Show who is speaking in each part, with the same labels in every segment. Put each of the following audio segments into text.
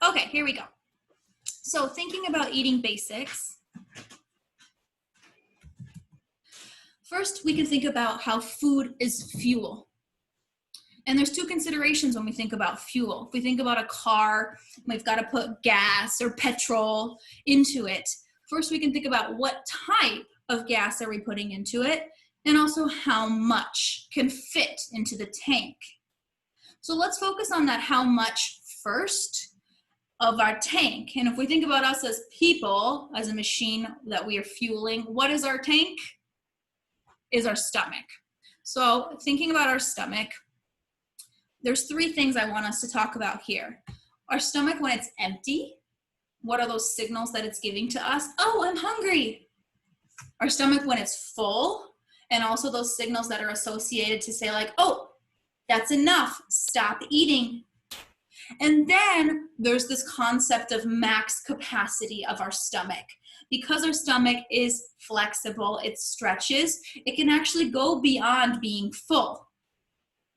Speaker 1: Okay, here we go. So thinking about eating basics, first we can think about how food is fuel. And there's two considerations when we think about fuel. If we think about a car, we've got to put gas or petrol into it. First, we can think about what type of gas are we putting into it, and also how much can fit into the tank. So let's focus on that how much first of our tank. And if we think about us as people, as a machine that we are fueling, what is our tank? Is our stomach. So thinking about our stomach, there's three things I want us to talk about here. Our stomach when it's empty, what are those signals that it's giving to us? Oh, I'm hungry. Our stomach when it's full, and also those signals that are associated to say like, oh, that's enough, stop eating. And then there's this concept of max capacity of our stomach. Because our stomach is flexible, it stretches, it can actually go beyond being full.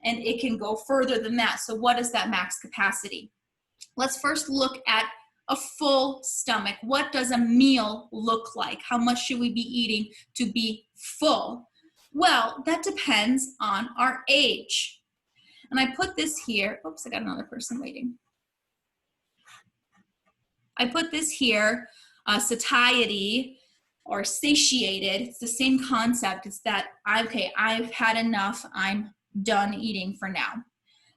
Speaker 1: And it can go further than that. So what is that max capacity? Let's first look at a full stomach. What does a meal look like? How much should we be eating to be full? Well, that depends on our age. And I put this here. Oops, I got another person waiting. I put this here, satiety or satiated. It's the same concept. It's that, okay, I've had enough. I'm done eating for now.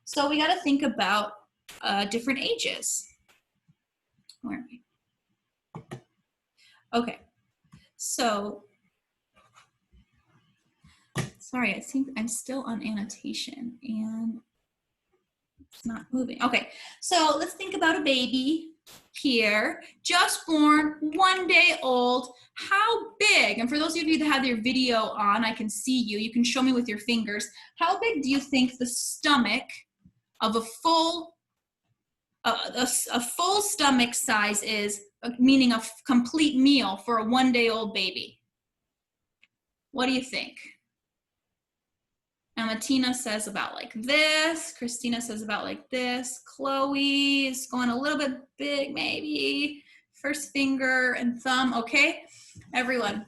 Speaker 1: So we got to think about different ages. Where are we? Okay, so sorry, I think I'm still on annotation and it's not moving. Okay, so let's think about a baby here, just born, 1 day old. How big, and for those of you that have your video on, I can see you, you can show me with your fingers, how big do you think the stomach of a full stomach size is, meaning a complete meal for a 1 day old baby? What do you think? Now, Martina says about like this. Christina says about like this. Chloe is going a little bit big, maybe. First finger and thumb, okay? Everyone.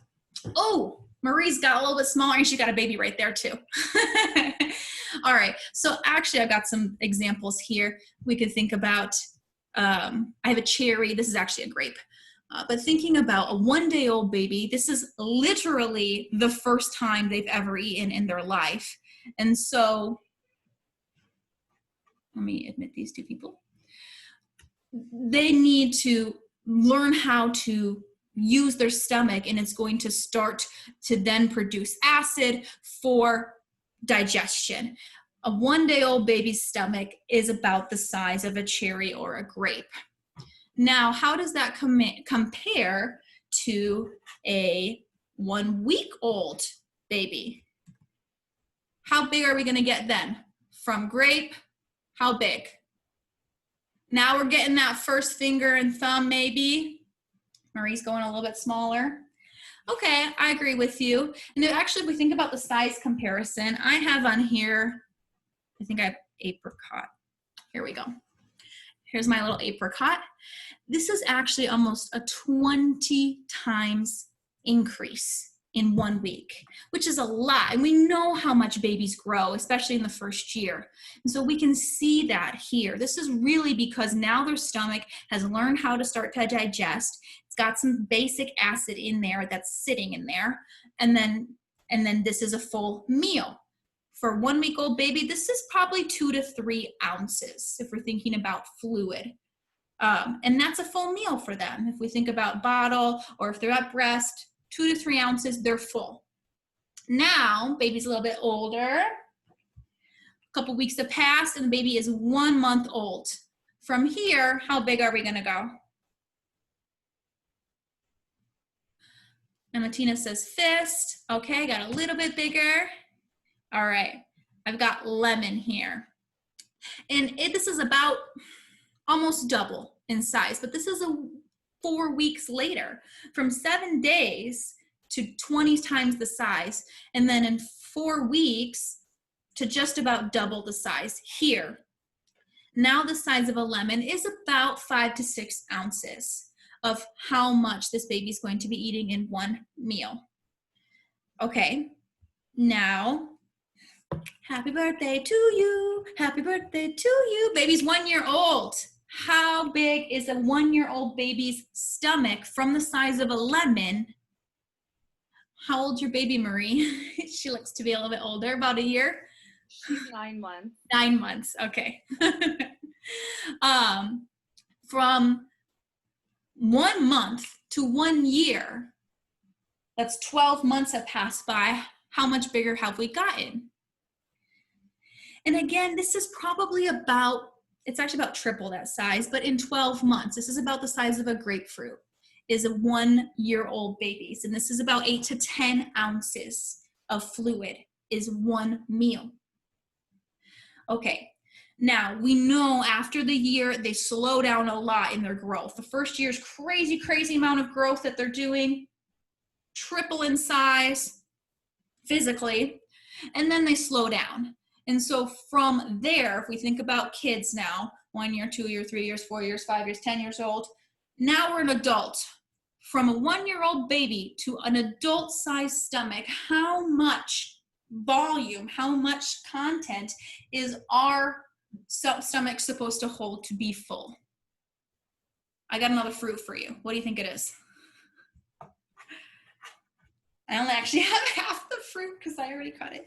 Speaker 1: Oh, Marie's got a little bit smaller and she got a baby right there too. All right, so actually I've got some examples here. We could think about, I have a cherry. This is actually a grape. But thinking about a 1 day old baby, this is literally the first time they've ever eaten in their life. And so, let me admit these two people. They need to learn how to use their stomach, and it's going to start to then produce acid for digestion. A 1 day old baby's stomach is about the size of a cherry or a grape. Now, how does that compare to a 1 week old baby? How big are we going to get then? From grape, how big? Now we're getting that first finger and thumb maybe. Marie's going a little bit smaller. Okay, I agree with you. And actually, if we think about the size comparison, I have on here, I think I have apricot. Here we go. Here's my little apricot. This is actually almost a 20 times increase in 1 week, which is a lot. And we know how much babies grow, especially in the first year. And so we can see that here. This is really because now their stomach has learned how to start to digest. It's got some basic acid in there that's sitting in there. And then this is a full meal. For a 1 week old baby, this is probably 2 to 3 ounces if we're thinking about fluid. And that's a full meal for them. If we think about bottle or if they're at breast, 2 to 3 ounces, they're full. Now, baby's a little bit older. A couple weeks have passed and the baby is 1 month old. From here, how big are we gonna go? And Latina says fist. Okay, got a little bit bigger. All right, I've got lemon here. And this is about almost double in size, but this is 4 weeks later, from 7 days to 20 times the size, and then in 4 weeks to just about double the size here. Now the size of a lemon is about 5 to 6 ounces of how much this baby's going to be eating in one meal. Okay, now, happy birthday to you, happy birthday to you. Baby's 1 year old. How big is a 1-year-old baby's stomach from the size of a lemon? How old's your baby, Marie? She looks to be a little bit older, about a year.
Speaker 2: She's 9 months.
Speaker 1: 9 months, okay. From 1 month to 1 year, that's 12 months have passed by. How much bigger have we gotten? And again, this is probably about, it's actually about triple that size, but in 12 months, this is about the size of a grapefruit, is a 1-year-old babies. And this is about 8 to 10 ounces of fluid is one meal. Okay, now we know after the year, they slow down a lot in their growth. The first year is crazy, crazy amount of growth that they're doing, triple in size physically, and then they slow down. And so from there, if we think about kids now, 1 year, 2 year, 3 years, 4 years, 5 years, 10 years old, now we're an adult. From a 1-year-old baby to an adult-sized stomach, how much volume, how much content is our stomach supposed to hold to be full? I got another fruit for you. What do you think it is? I only actually have half the fruit because I already cut it.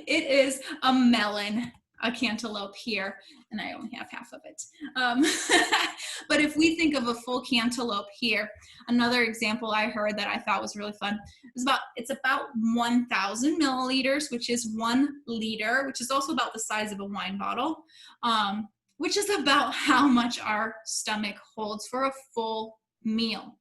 Speaker 1: It is a melon, a cantaloupe here, and I only have half of it. But if we think of a full cantaloupe here, another example I heard that I thought was really fun is it's about 1,000 milliliters, which is 1 liter, which is also about the size of a wine bottle, which is about how much our stomach holds for a full meal.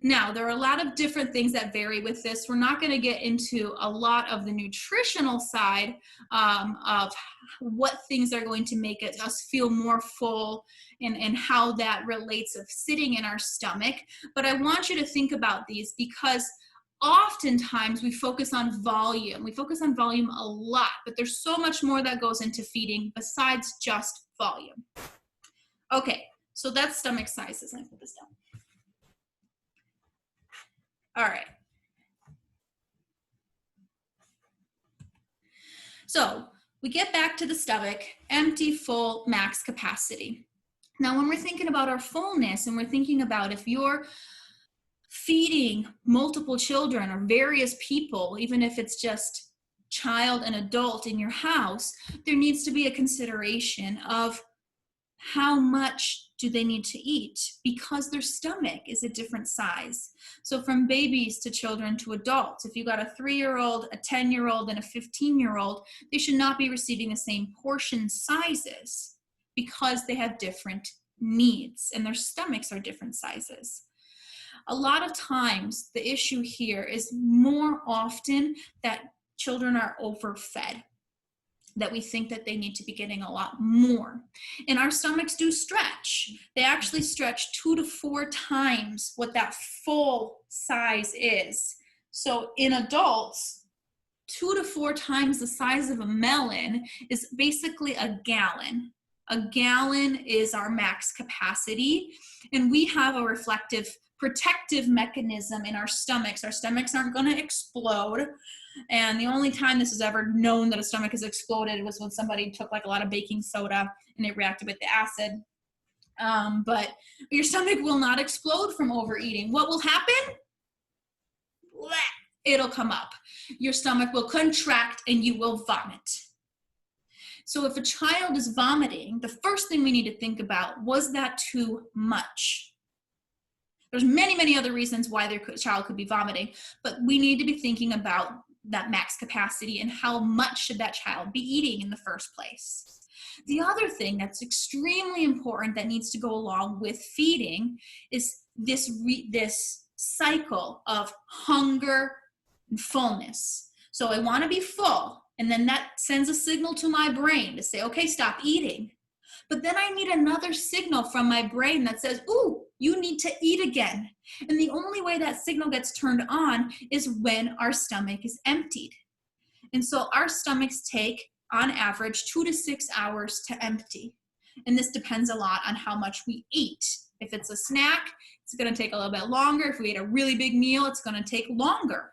Speaker 1: Now, there are a lot of different things that vary with this. We're not going to get into a lot of the nutritional side of what things are going to make us feel more full and how that relates of sitting in our stomach. But I want you to think about these because oftentimes we focus on volume. We focus on volume a lot, but there's so much more that goes into feeding besides just volume. Okay, so that's stomach sizes. Let me put this down. All right. So we get back to the stomach, empty, full, max capacity. Now, when we're thinking about our fullness and we're thinking about if you're feeding multiple children or various people, even if it's just child and adult in your house, there needs to be a consideration of how much do they need to eat because their stomach is a different size. So from babies to children to adults, if you got a 3-year-old, a 10-year-old, and a 15-year-old, they should not be receiving the same portion sizes because they have different needs and their stomachs are different sizes. A lot of times the issue here is more often that children are overfed, that we think that they need to be getting a lot more. And our stomachs do stretch. They actually stretch 2 to 4 times what that full size is. So in adults, 2 to 4 times the size of a melon is basically a gallon. A gallon is our max capacity, and we have a reflective protective mechanism in our stomachs. Our stomachs aren't going to explode. And the only time this is ever known that a stomach has exploded was when somebody took like a lot of baking soda and it reacted with the acid. But your stomach will not explode from overeating. What will happen? It'll come up. Your stomach will contract and you will vomit. So if a child is vomiting, the first thing we need to think about, was that too much? There's many, many other reasons why their child could be vomiting, but we need to be thinking about that max capacity and how much should that child be eating in the first place. The other thing that's extremely important that needs to go along with feeding is this cycle of hunger and fullness. So I want to be full, and then that sends a signal to my brain to say, okay, stop eating. But then I need another signal from my brain that says, ooh, you need to eat again. And the only way that signal gets turned on is when our stomach is emptied. And so our stomachs take, on average, 2 to 6 hours to empty. And this depends a lot on how much we eat. If it's a snack, it's going to take a little bit longer. If we ate a really big meal, it's going to take longer.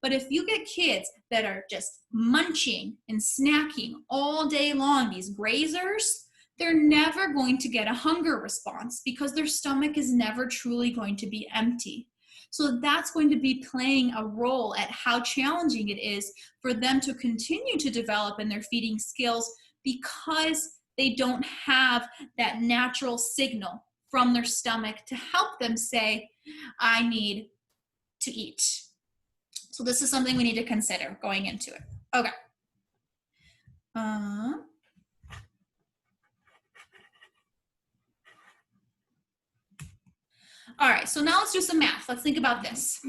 Speaker 1: But if you get kids that are just munching and snacking all day long, these grazers, they're never going to get a hunger response because their stomach is never truly going to be empty. So that's going to be playing a role at how challenging it is for them to continue to develop in their feeding skills because they don't have that natural signal from their stomach to help them say, I need to eat. So this is something we need to consider going into it. Okay. All right, so now let's do some math. Let's think about this.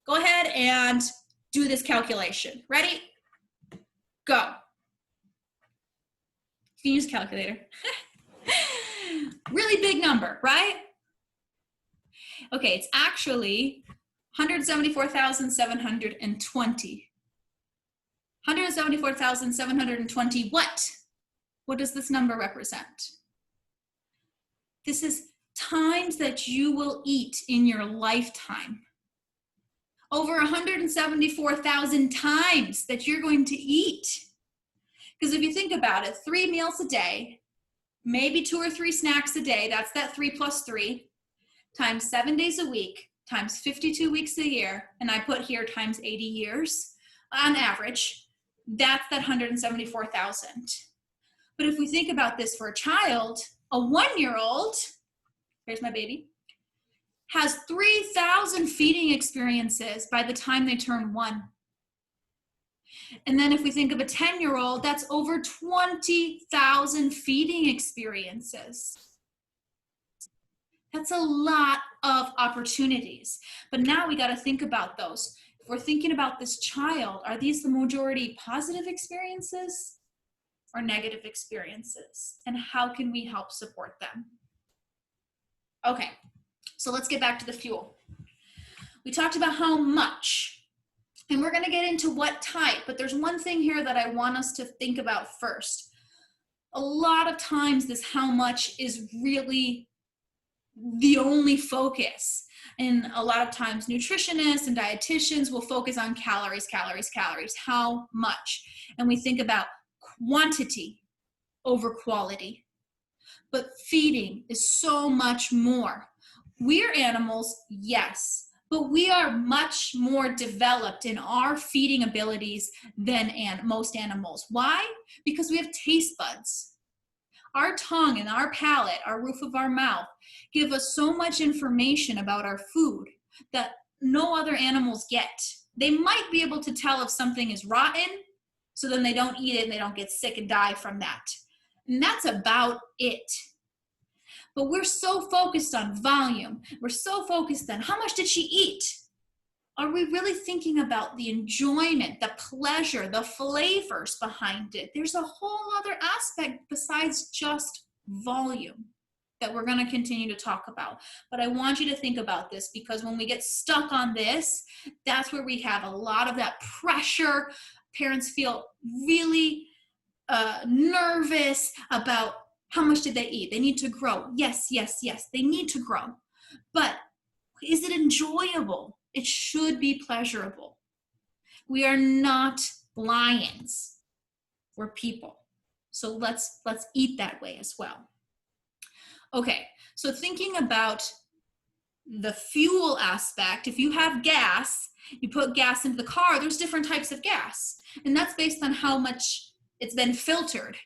Speaker 1: Go ahead and do this calculation. Ready? Go. You can use a calculator. Really big number, right? Okay, it's actually 174,720. 174,720 what? What does this number represent? This is times that you will eat in your lifetime. Over 174,000 times that you're going to eat. Because if you think about it, 3 meals a day, maybe 2 or 3 snacks a day, that's that 3 plus 3, times 7 days a week, times 52 weeks a year, and I put here times 80 years on average, that's that 174,000. But if we think about this for a child, a 1-year-old, here's my baby, has 3,000 feeding experiences by the time they turn 1. And then if we think of a 10-year-old, that's over 20,000 feeding experiences. That's a lot of opportunities. But now we got to think about those. If we're thinking about this child, are these the majority positive experiences or negative experiences? And how can we help support them? Okay, so let's get back to the fuel. We talked about how much, and we're going to get into what type, but there's one thing here that I want us to think about first. A lot of times this how much is really the only focus. And a lot of times nutritionists and dietitians will focus on calories, calories, calories, how much. And we think about quantity over quality. But feeding is so much more. We're animals, yes, but we are much more developed in our feeding abilities than most animals. Why? Because we have taste buds. Our tongue and our palate, our roof of our mouth, give us so much information about our food that no other animals get. They might be able to tell if something is rotten, so then they don't eat it and they don't get sick and die from that. And that's about it. But we're so focused on volume. We're so focused on how much did she eat? Are we really thinking about the enjoyment, the pleasure, the flavors behind it? There's a whole other aspect besides just volume that we're going to continue to talk about. But I want you to think about this, because when we get stuck on this, that's where we have a lot of that pressure. Parents feel really nervous about how much did they eat. They need to grow. Yes, yes, yes, they need to grow. But is it enjoyable? It should be pleasurable. We are not lions. We're people. So let's eat that way as well. Okay, so thinking about the fuel aspect, if you have gas, you put gas into the car, there's different types of gas. And that's based on how much it's been filtered.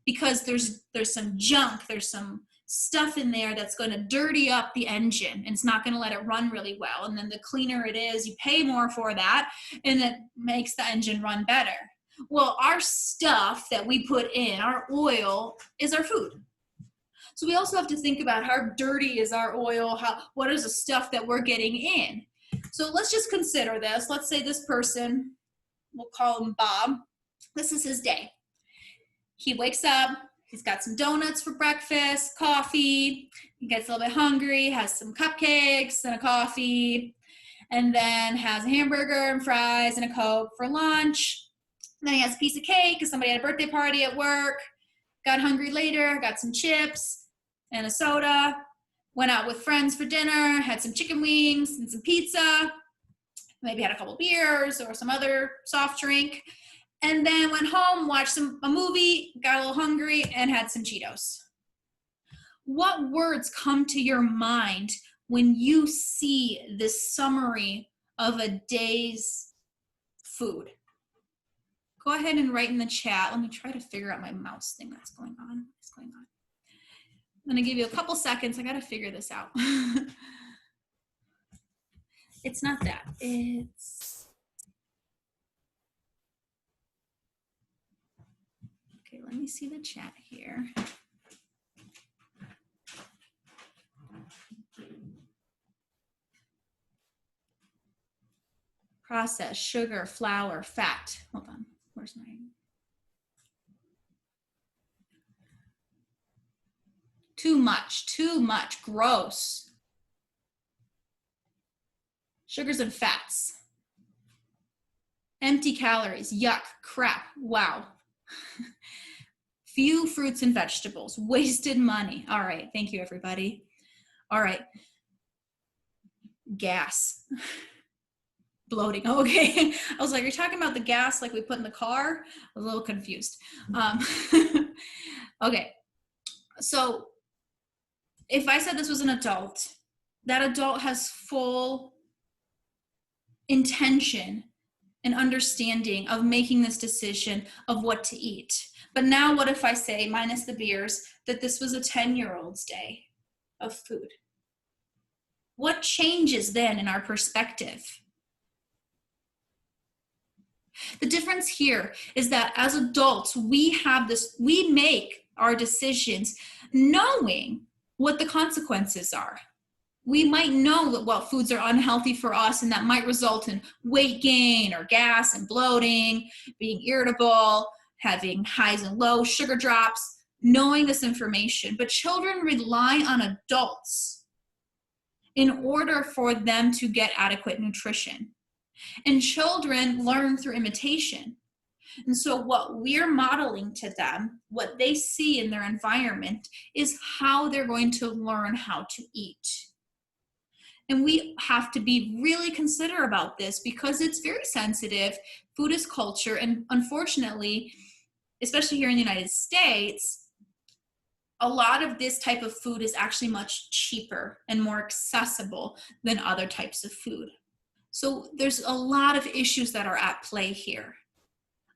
Speaker 1: Because there's some junk, there's some stuff in there that's going to dirty up the engine, and it's not going to let it run really well. And then the cleaner it is, you pay more for that, and it makes the engine run better. Well, our stuff that we put in, our oil, is our food. So we also have to think about how dirty is our oil, what is the stuff that we're getting in. So let's just consider this. Let's say this person, we'll call him Bob. This is his day. He wakes up, he's got some donuts for breakfast, coffee, he gets a little bit hungry, has some cupcakes and a coffee, and then has a hamburger and fries and a Coke for lunch. And then he has a piece of cake because somebody had a birthday party at work. got hungry later, got some chips and a soda, went out with friends for dinner, had some chicken wings and some pizza, maybe had a couple beers or some other soft drink, and then went home, watched a movie, got a little hungry, and had some Cheetos. What words come to your mind when you see this summary of a day's food? Go ahead and write in the chat. Let me try to figure out my mouse thing that's going on. What's going on? I'm gonna give you a couple seconds. I gotta figure this out. It's not that. It's, okay, let me see the chat here. Process, sugar, flour, fat. Hold on, where's my? Too much, gross. Sugars and fats. Empty calories, yuck, crap, wow. Few fruits and vegetables, wasted money. All right, thank you everybody. All right, gas. Bloating, oh, okay. I was like, are you talking about the gas like we put in the car? I was a little confused. Okay, so if I said this was an adult, that adult has full intention and understanding of making this decision of what to eat. But now what if I say, minus the beers, that this was a 10-year-old's day of food? What changes then in our perspective? The difference here is that as adults, we make our decisions knowing what the consequences are. We might know that what foods are unhealthy for us and that might result in weight gain or gas and bloating, being irritable, having highs and lows, sugar drops, knowing this information. But children rely on adults in order for them to get adequate nutrition. And children learn through imitation. And so what we're modeling to them, what they see in their environment, is how they're going to learn how to eat. And we have to be really considerate about this because it's very sensitive. Food is culture. And unfortunately, especially here in the United States, a lot of this type of food is actually much cheaper and more accessible than other types of food. So there's a lot of issues that are at play here.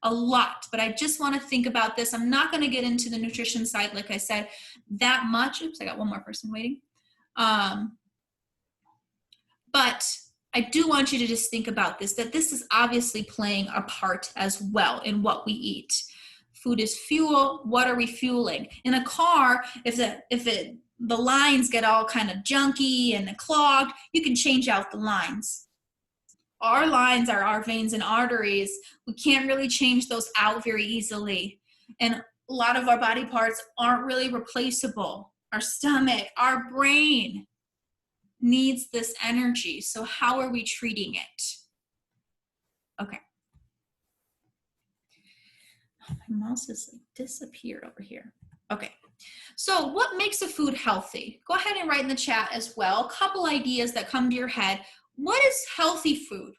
Speaker 1: A lot, but I just want to think about this. I'm not going to get into the nutrition side, like I said, that much. Oops, I got one more person waiting. But I do want you to just think about this, that this is obviously playing a part as well in what we eat. Food is fuel. What are we fueling? In a car, if the lines get all kind of junky and clogged, you can change out the lines. Our lines are our veins and arteries. We can't really change those out very easily. And a lot of our body parts aren't really replaceable. Our stomach, our brain needs this energy. So how are we treating it? Okay. Oh, my mouse has like disappeared over here. Okay. So what makes a food healthy? Go ahead and write in the chat as well. A couple ideas that come to your head. What is healthy food?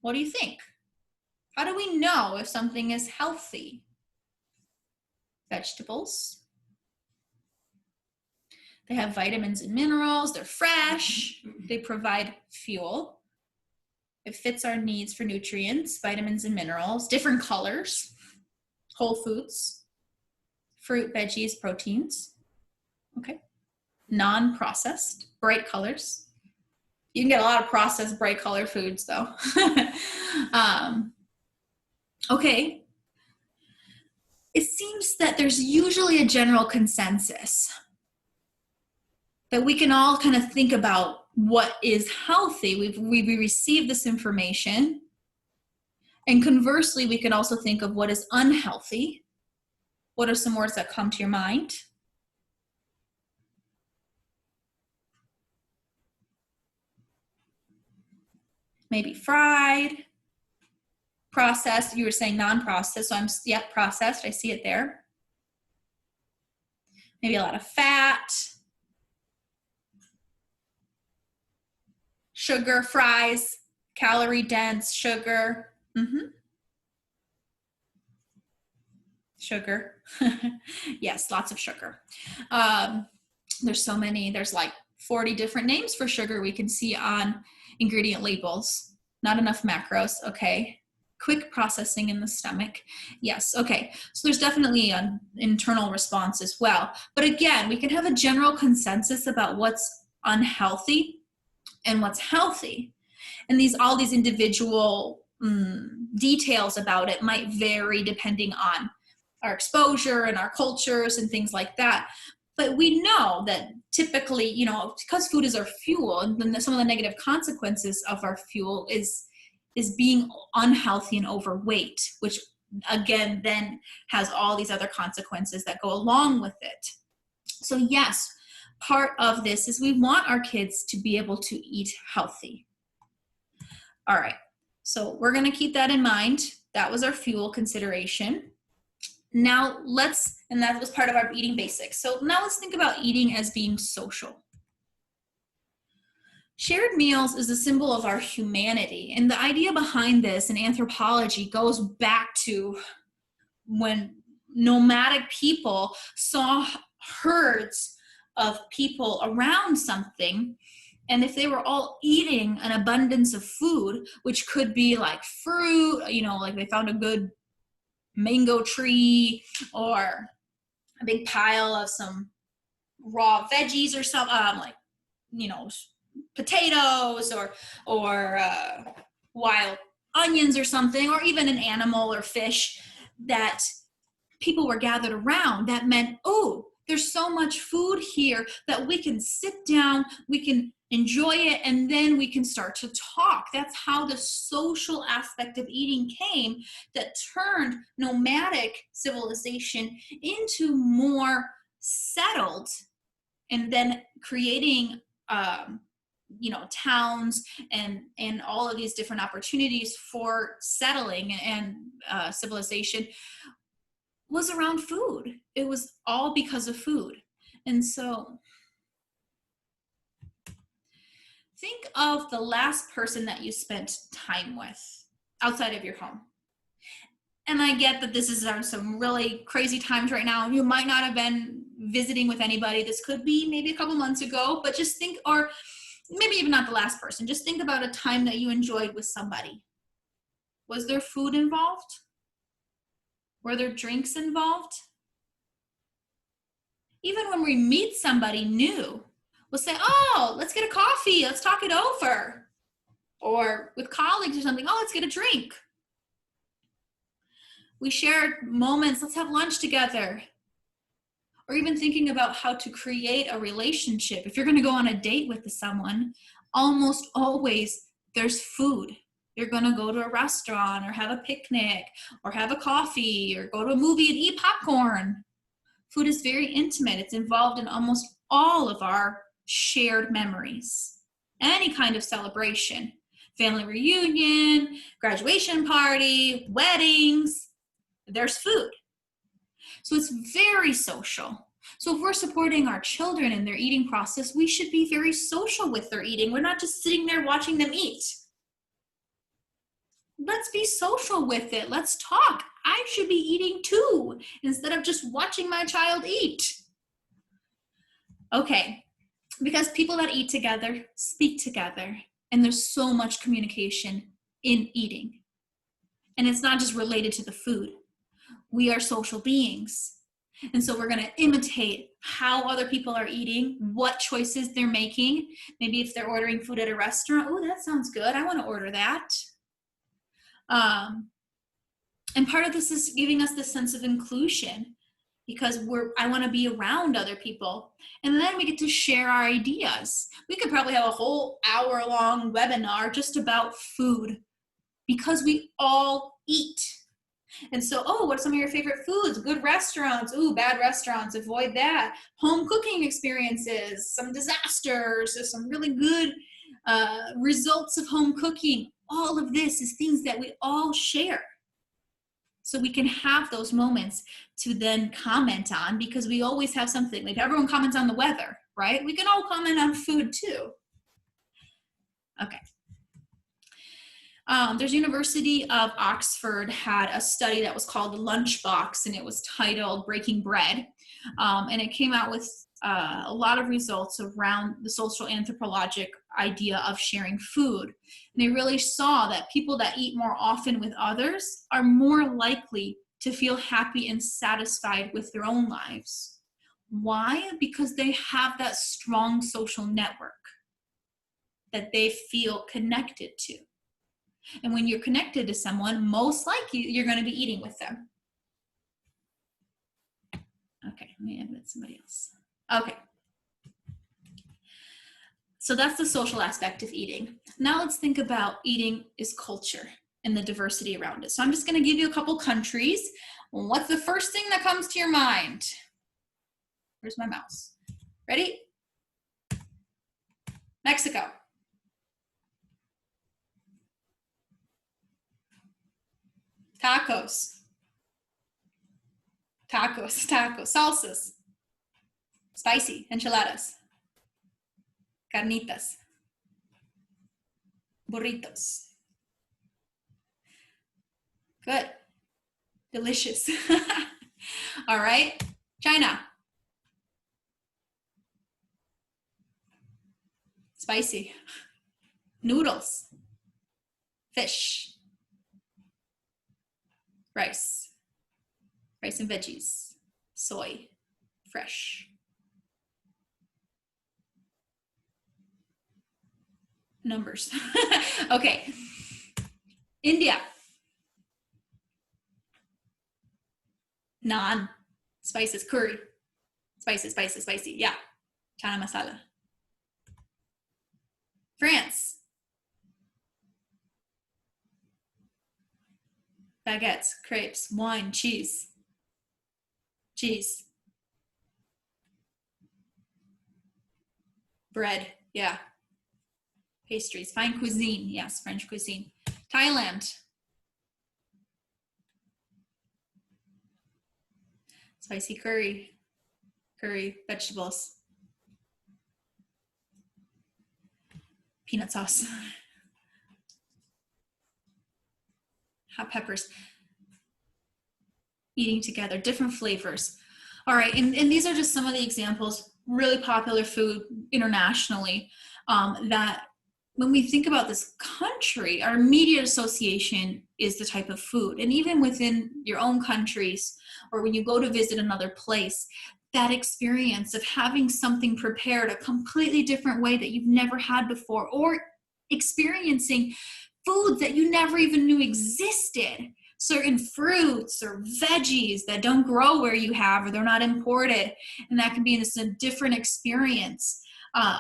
Speaker 1: What do you think? How do we know if something is healthy? Vegetables. They have vitamins and minerals. They're fresh. They provide fuel. It fits our needs for nutrients, vitamins and minerals. Different colors. Whole foods. Fruit, veggies, proteins. Okay. Non-processed. Bright colors. You can get a lot of processed, bright color foods though. Okay. It seems that there's usually a general consensus that we can all kind of think about what is healthy. We receive this information. And conversely, we can also think of what is unhealthy. What are some words that come to your mind? Maybe fried, processed. You were saying non-processed, so yep, processed. I see it there. maybe a lot of fat, sugar, fries, calorie dense, sugar. Sugar. Yes, lots of sugar. There's so many, there's like 40 different names for sugar we can see on ingredient labels. Not enough macros, okay. Quick processing in the stomach. Yes, okay. So there's definitely an internal response as well. But again, we can have a general consensus about what's unhealthy and what's healthy. And all these individual details about it might vary depending on our exposure and our cultures and things like that. But we know that typically, you know, because food is our fuel, and then some of the negative consequences of our fuel is being unhealthy and overweight, which again then has all these other consequences that go along with it. So yes, part of this is we want our kids to be able to eat healthy. All right, so we're going to keep that in mind. That was our fuel consideration. Now and that was part of our eating basics. So now let's think about eating as being social. Shared meals is a symbol of our humanity. And the idea behind this in anthropology goes back to when nomadic people saw herds of people around something. And if they were all eating an abundance of food, which could be like fruit, you know, like they found a good mango tree or a big pile of some raw veggies or something, like, you know, potatoes or wild onions or something, or even an animal or fish that people were gathered around, that meant, oh, there's so much food here that we can sit down, we can enjoy it, and then we can start to talk. That's how the social aspect of eating came, that turned nomadic civilization into more settled, and then creating you know, towns and all of these different opportunities for settling and civilization was around food. It was all because of food. And so think of the last person that you spent time with outside of your home. And I get that this is some really crazy times right now. You might not have been visiting with anybody. This could be maybe a couple months ago, but just think, or maybe even not the last person, just think about a time that you enjoyed with somebody. Was there food involved? Were there drinks involved? Even when we meet somebody new, we'll say, oh, let's get a coffee, let's talk it over. Or with colleagues or something, oh, let's get a drink. We shared moments, let's have lunch together. Or even thinking about how to create a relationship. If you're going to go on a date with someone, almost always there's food. You're going to go to a restaurant or have a picnic or have a coffee or go to a movie and eat popcorn. Food is very intimate. It's involved in almost all of our shared memories. Any kind of celebration, family reunion, graduation party, weddings, there's food. So it's very social. So if we're supporting our children in their eating process, we should be very social with their eating. We're not just sitting there watching them eat. Let's be social with it. Let's talk. I should be eating too, instead of just watching my child eat. Okay, because people that eat together speak together, and there's so much communication in eating. And it's not just related to the food. We are social beings. And so we're going to imitate how other people are eating, what choices they're making. Maybe if they're ordering food at a restaurant, oh, that sounds good. I want to order that. And part of this is giving us this sense of inclusion, because I want to be around other people. And then we get to share our ideas. We could probably have a whole hour-long webinar just about food, because we all eat. And so, oh, what are some of your favorite foods? Good restaurants. Ooh, bad restaurants. Avoid that. Home cooking experiences, some disasters, or some really good results of home cooking. All of this is things that we all share. So we can have those moments to then comment on, because we always have something, like everyone comments on the weather, right? We can all comment on food too. Okay. There's University of Oxford had a study that was called the Lunchbox, and it was titled Breaking Bread. And it came out with a lot of results around the social anthropologic idea of sharing food. And they really saw that people that eat more often with others are more likely to feel happy and satisfied with their own lives. Why? Because they have that strong social network that they feel connected to. And when you're connected to someone, most likely you're going to be eating with them. Okay, let me edit somebody else. Okay. So that's the social aspect of eating. Now let's think about eating is culture and the diversity around it. So I'm just going to give you a couple countries. What's the first thing that comes to your mind? Where's my mouse? Ready? Mexico. Tacos. Tacos, tacos, salsas. Spicy, enchiladas. Carnitas. Burritos. Good. Delicious. All right. China. Spicy. Noodles. Fish. Rice. Rice and veggies. Soy. Fresh. Numbers. Okay. India. Naan. Spices. Curry. Spices, spices, spicy. Yeah. Chana masala. France. Baguettes, crepes, wine, cheese. Cheese. Bread, yeah. Pastries, fine cuisine, yes, French cuisine. Thailand. Spicy curry, vegetables. Peanut sauce. Hot peppers. Eating together, different flavors. All right, and these are just some of the examples, really popular food internationally, that when we think about this country, our immediate association is the type of food. And even within your own countries, or when you go to visit another place, that experience of having something prepared a completely different way that you've never had before, or experiencing foods that you never even knew existed, certain fruits or veggies that don't grow where you have, or they're not imported, and that can be a different experience.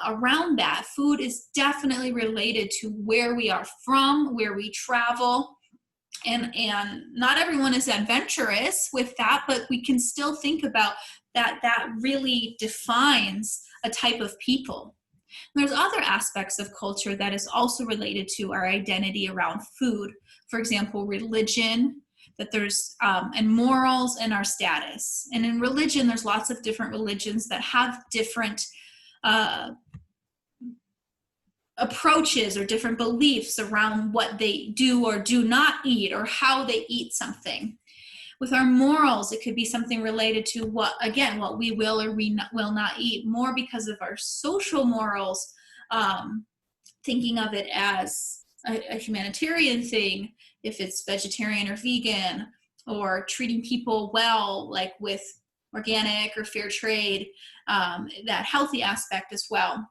Speaker 1: Around that, food is definitely related to where we are from, where we travel, and not everyone is adventurous with that, but we can still think about that really defines a type of people. And there's other aspects of culture that is also related to our identity around food. For example, religion, that there's and morals, and our status. And in religion, there's lots of different religions that have different approaches or different beliefs around what they do or do not eat, or how they eat something. With our morals, it could be something related to what we will or we will not eat, more because of our social morals, thinking of it as a humanitarian thing, if it's vegetarian or vegan, or treating people well, like with organic or fair trade, that healthy aspect as well.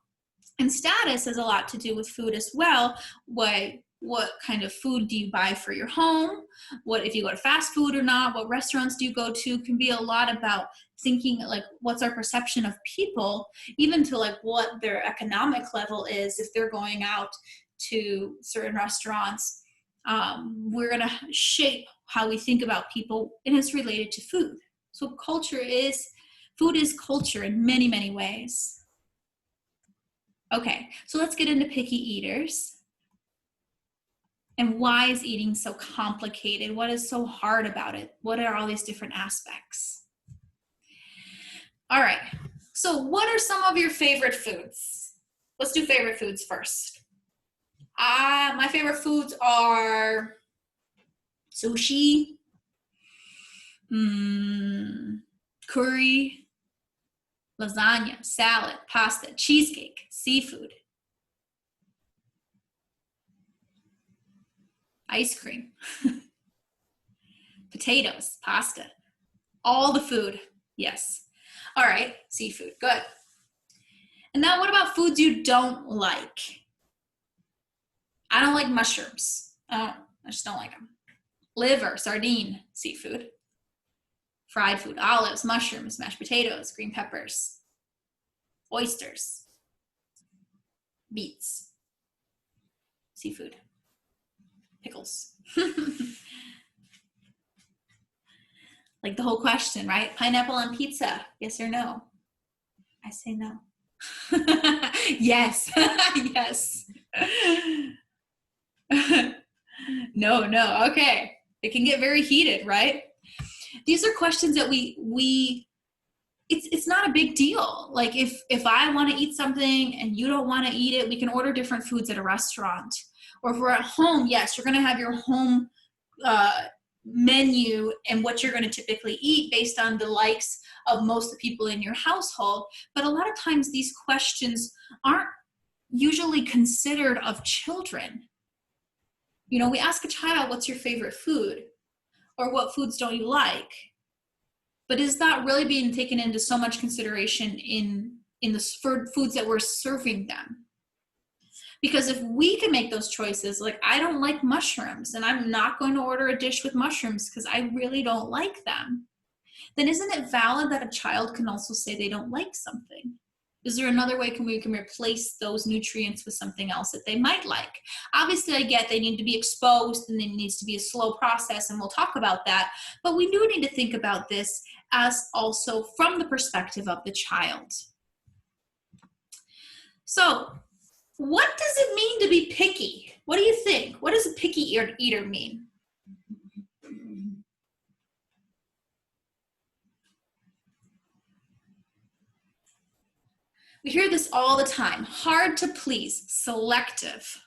Speaker 1: And status has a lot to do with food as well. What kind of food do you buy for your home? What if you go to fast food or not? What restaurants do you go to? Can be a lot about thinking like what's our perception of people, even to like what their economic level is. If they're going out to certain restaurants, we're gonna shape how we think about people, and it's related to food. So food is culture in many, many ways. Okay, so let's get into picky eaters. And why is eating so complicated? What is so hard about it? What are all these different aspects? All right, so what are some of your favorite foods? Let's do favorite foods first. My favorite foods are sushi, curry, lasagna, salad, pasta, cheesecake, seafood, ice cream, potatoes, pasta, all the food, yes. All right, seafood, good. And now what about foods you don't like? I don't like mushrooms. I just don't like them. Liver, sardine, seafood. Fried food, olives, mushrooms, mashed potatoes, green peppers, oysters, beets, seafood, pickles. Like the whole question, right? Pineapple on pizza, yes or no? I say no. Yes, yes. No, okay. It can get very heated, right? These are questions that it's not a big deal. Like if I want to eat something and you don't want to eat it, we can order different foods at a restaurant. Or if we're at home, yes, you're going to have your home menu and what you're going to typically eat based on the likes of most of the people in your household. But a lot of times these questions aren't usually considered of children. You know, we ask a child, what's your favorite food? Or what foods don't you like? But is that really being taken into so much consideration in the foods that we're serving them? Because if we can make those choices, like I don't like mushrooms and I'm not going to order a dish with mushrooms because I really don't like them, then isn't it valid that a child can also say they don't like something? Is there another way we can replace those nutrients with something else that they might like? Obviously, I get they need to be exposed and it needs to be a slow process, and we'll talk about that. But we do need to think about this as also from the perspective of the child. So, what does it mean to be picky? What do you think? What does a picky eater mean? We hear this all the time. Hard to please, selective.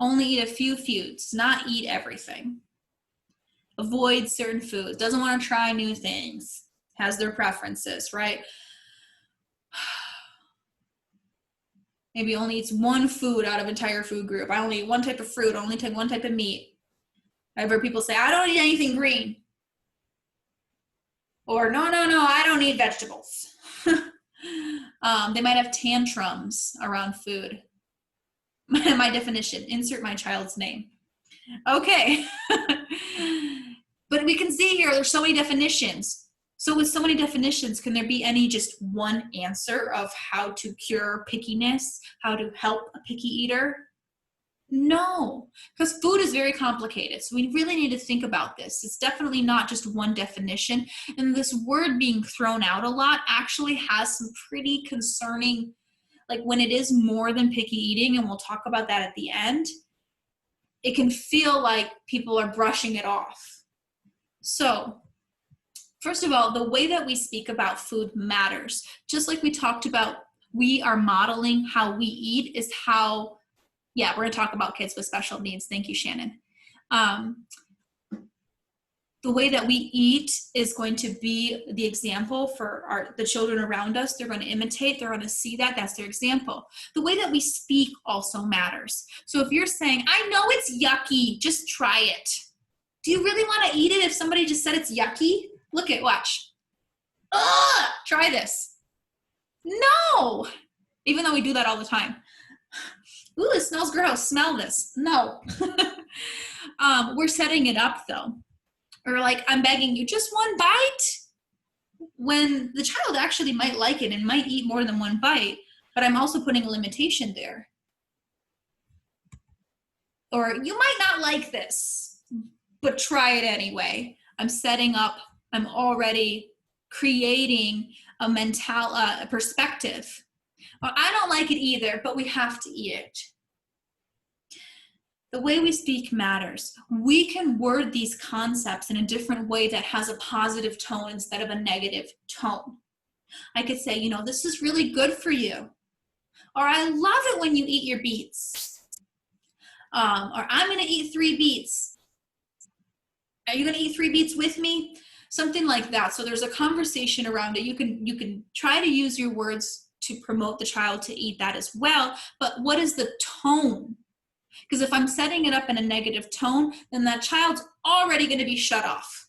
Speaker 1: Only eat a few foods, not eat everything. Avoid certain foods, doesn't want to try new things, has their preferences, right? Maybe only eats one food out of entire food group. I only eat one type of fruit, only take one type of meat. I've heard people say, I don't eat anything green. Or no, I don't eat vegetables. They might have tantrums around food. My definition, insert my child's name. Okay. But we can see here, there's so many definitions. So with so many definitions, can there be any just one answer of how to cure pickiness, how to help a picky eater? No, because food is very complicated. So we really need to think about this. It's definitely not just one definition. And this word being thrown out a lot actually has some pretty concerning, like when it is more than picky eating, and we'll talk about that at the end, it can feel like people are brushing it off. So first of all, the way that we speak about food matters. Just like we talked about, we are modeling how we eat is how, yeah, we're going to talk about kids with special needs. Thank you, Shannon. The way that we eat is going to be the example for the children around us. They're going to imitate. They're going to see that. That's their example. The way that we speak also matters. So if you're saying, I know it's yucky, just try it. Do you really want to eat it if somebody just said it's yucky? Look it, watch. Ugh, try this. No, even though we do that all the time. Ooh, it smells gross. Smell this. No. We're setting it up though. Or like, I'm begging you, just one bite. When the child actually might like it and might eat more than one bite, but I'm also putting a limitation there. Or you might not like this, but try it anyway. I'm setting up, I'm already creating a perspective. Well, I don't like it either, but we have to eat it. The way we speak matters. We can word these concepts in a different way that has a positive tone instead of a negative tone. I could say, you know, this is really good for you. Or I love it when you eat your beets. Or I'm gonna eat 3 beets. Are you gonna eat 3 beets with me? Something like that. So there's a conversation around it. You can try to use your words to promote the child to eat that as well, but what is the tone? Because if I'm setting it up in a negative tone, then that child's already gonna be shut off.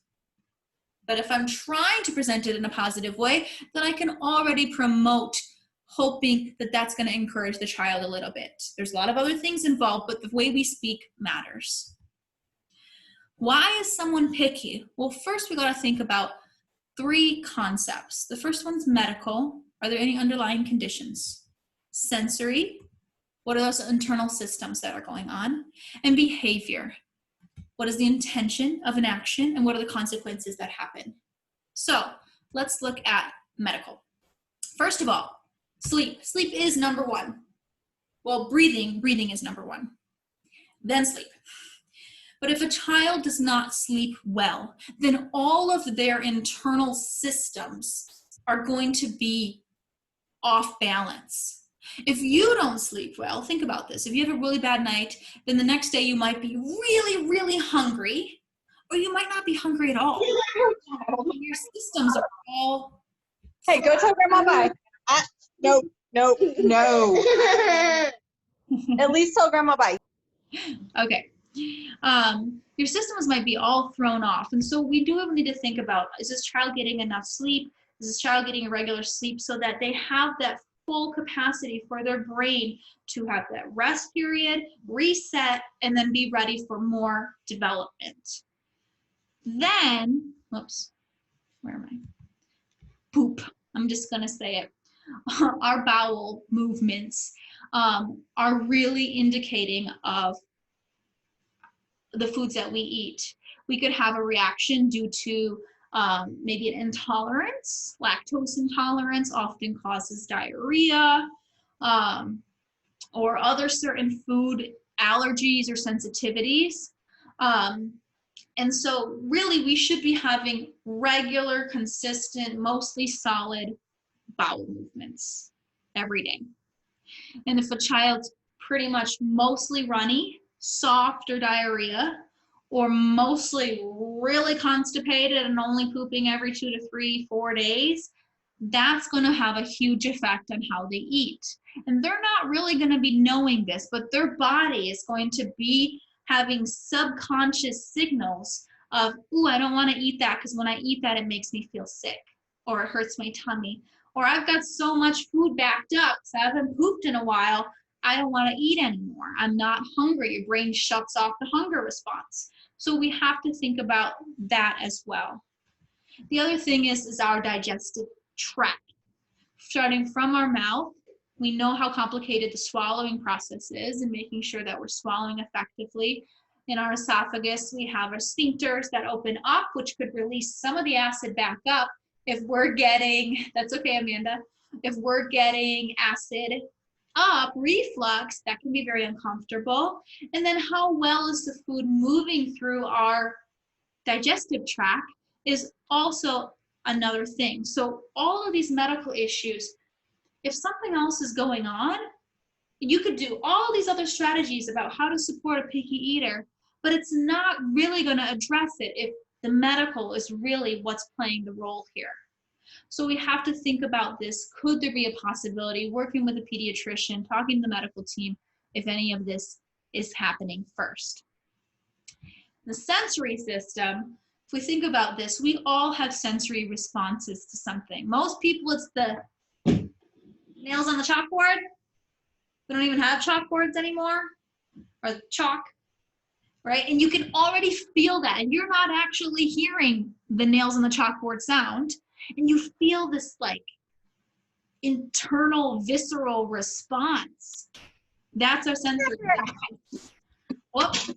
Speaker 1: But if I'm trying to present it in a positive way, then I can already promote, hoping that that's gonna encourage the child a little bit. There's a lot of other things involved, but the way we speak matters. Why is someone picky? Well, first we gotta think about 3 concepts. The first one's medical. Are there any underlying conditions? Sensory. What are those internal systems that are going on? And behavior. What is the intention of an action and what are the consequences that happen? So let's look at medical. First of all, sleep. Sleep is number 1. Well, breathing is number 1. Then sleep. But if a child does not sleep well, then all of their internal systems are going to be off balance. If you don't sleep well, think about this. If you have a really bad night, then the next day you might be really, really hungry, or you might not be hungry at all. Your systems are all...
Speaker 3: Hey, go tell grandma bye. No. At least tell grandma bye.
Speaker 1: Okay. Your systems might be all thrown off. And so we do need to think about, is this child getting enough sleep? Is this child getting a regular sleep so that they have that full capacity for their brain to have that rest period, reset, and then be ready for more development. Then, whoops, where am I? Poop, I'm just gonna say it. Our bowel movements are really indicating of the foods that we eat. We could have a reaction due to maybe an intolerance. Lactose intolerance often causes diarrhea, or other certain food allergies or sensitivities. And so really we should be having regular, consistent, mostly solid bowel movements every day. And if a child's pretty much mostly runny, soft, or diarrhea, or mostly really constipated and only pooping every 2 to 3, 4 days, that's going to have a huge effect on how they eat. And they're not really going to be knowing this, but their body is going to be having subconscious signals of, ooh, I don't want to eat that because when I eat that, it makes me feel sick, or it hurts my tummy, or I've got so much food backed up because I haven't pooped in a while, I don't want to eat anymore. I'm not hungry. Your brain shuts off the hunger response. So we have to think about that as well. The other thing is our digestive tract. Starting from our mouth, we know how complicated the swallowing process is and making sure that we're swallowing effectively. In our esophagus, we have our sphincters that open up, which could release some of the acid back up if we're getting, that's okay, Amanda, if we're getting acid up, reflux, that can be very uncomfortable. And then how well is the food moving through our digestive tract is also another thing. So all of these medical issues, if something else is going on, you could do all these other strategies about how to support a picky eater, but it's not really going to address it if the medical is really what's playing the role here. So we have to think about this. Could there be a possibility, working with a pediatrician, talking to the medical team, if any of this is happening first? The sensory system, if we think about this, we all have sensory responses to something. Most people, it's the nails on the chalkboard. We don't even have chalkboards anymore, or chalk, right? And you can already feel that, and you're not actually hearing the nails on the chalkboard sound, and you feel this like internal visceral response. That's our sensory response. Whoops.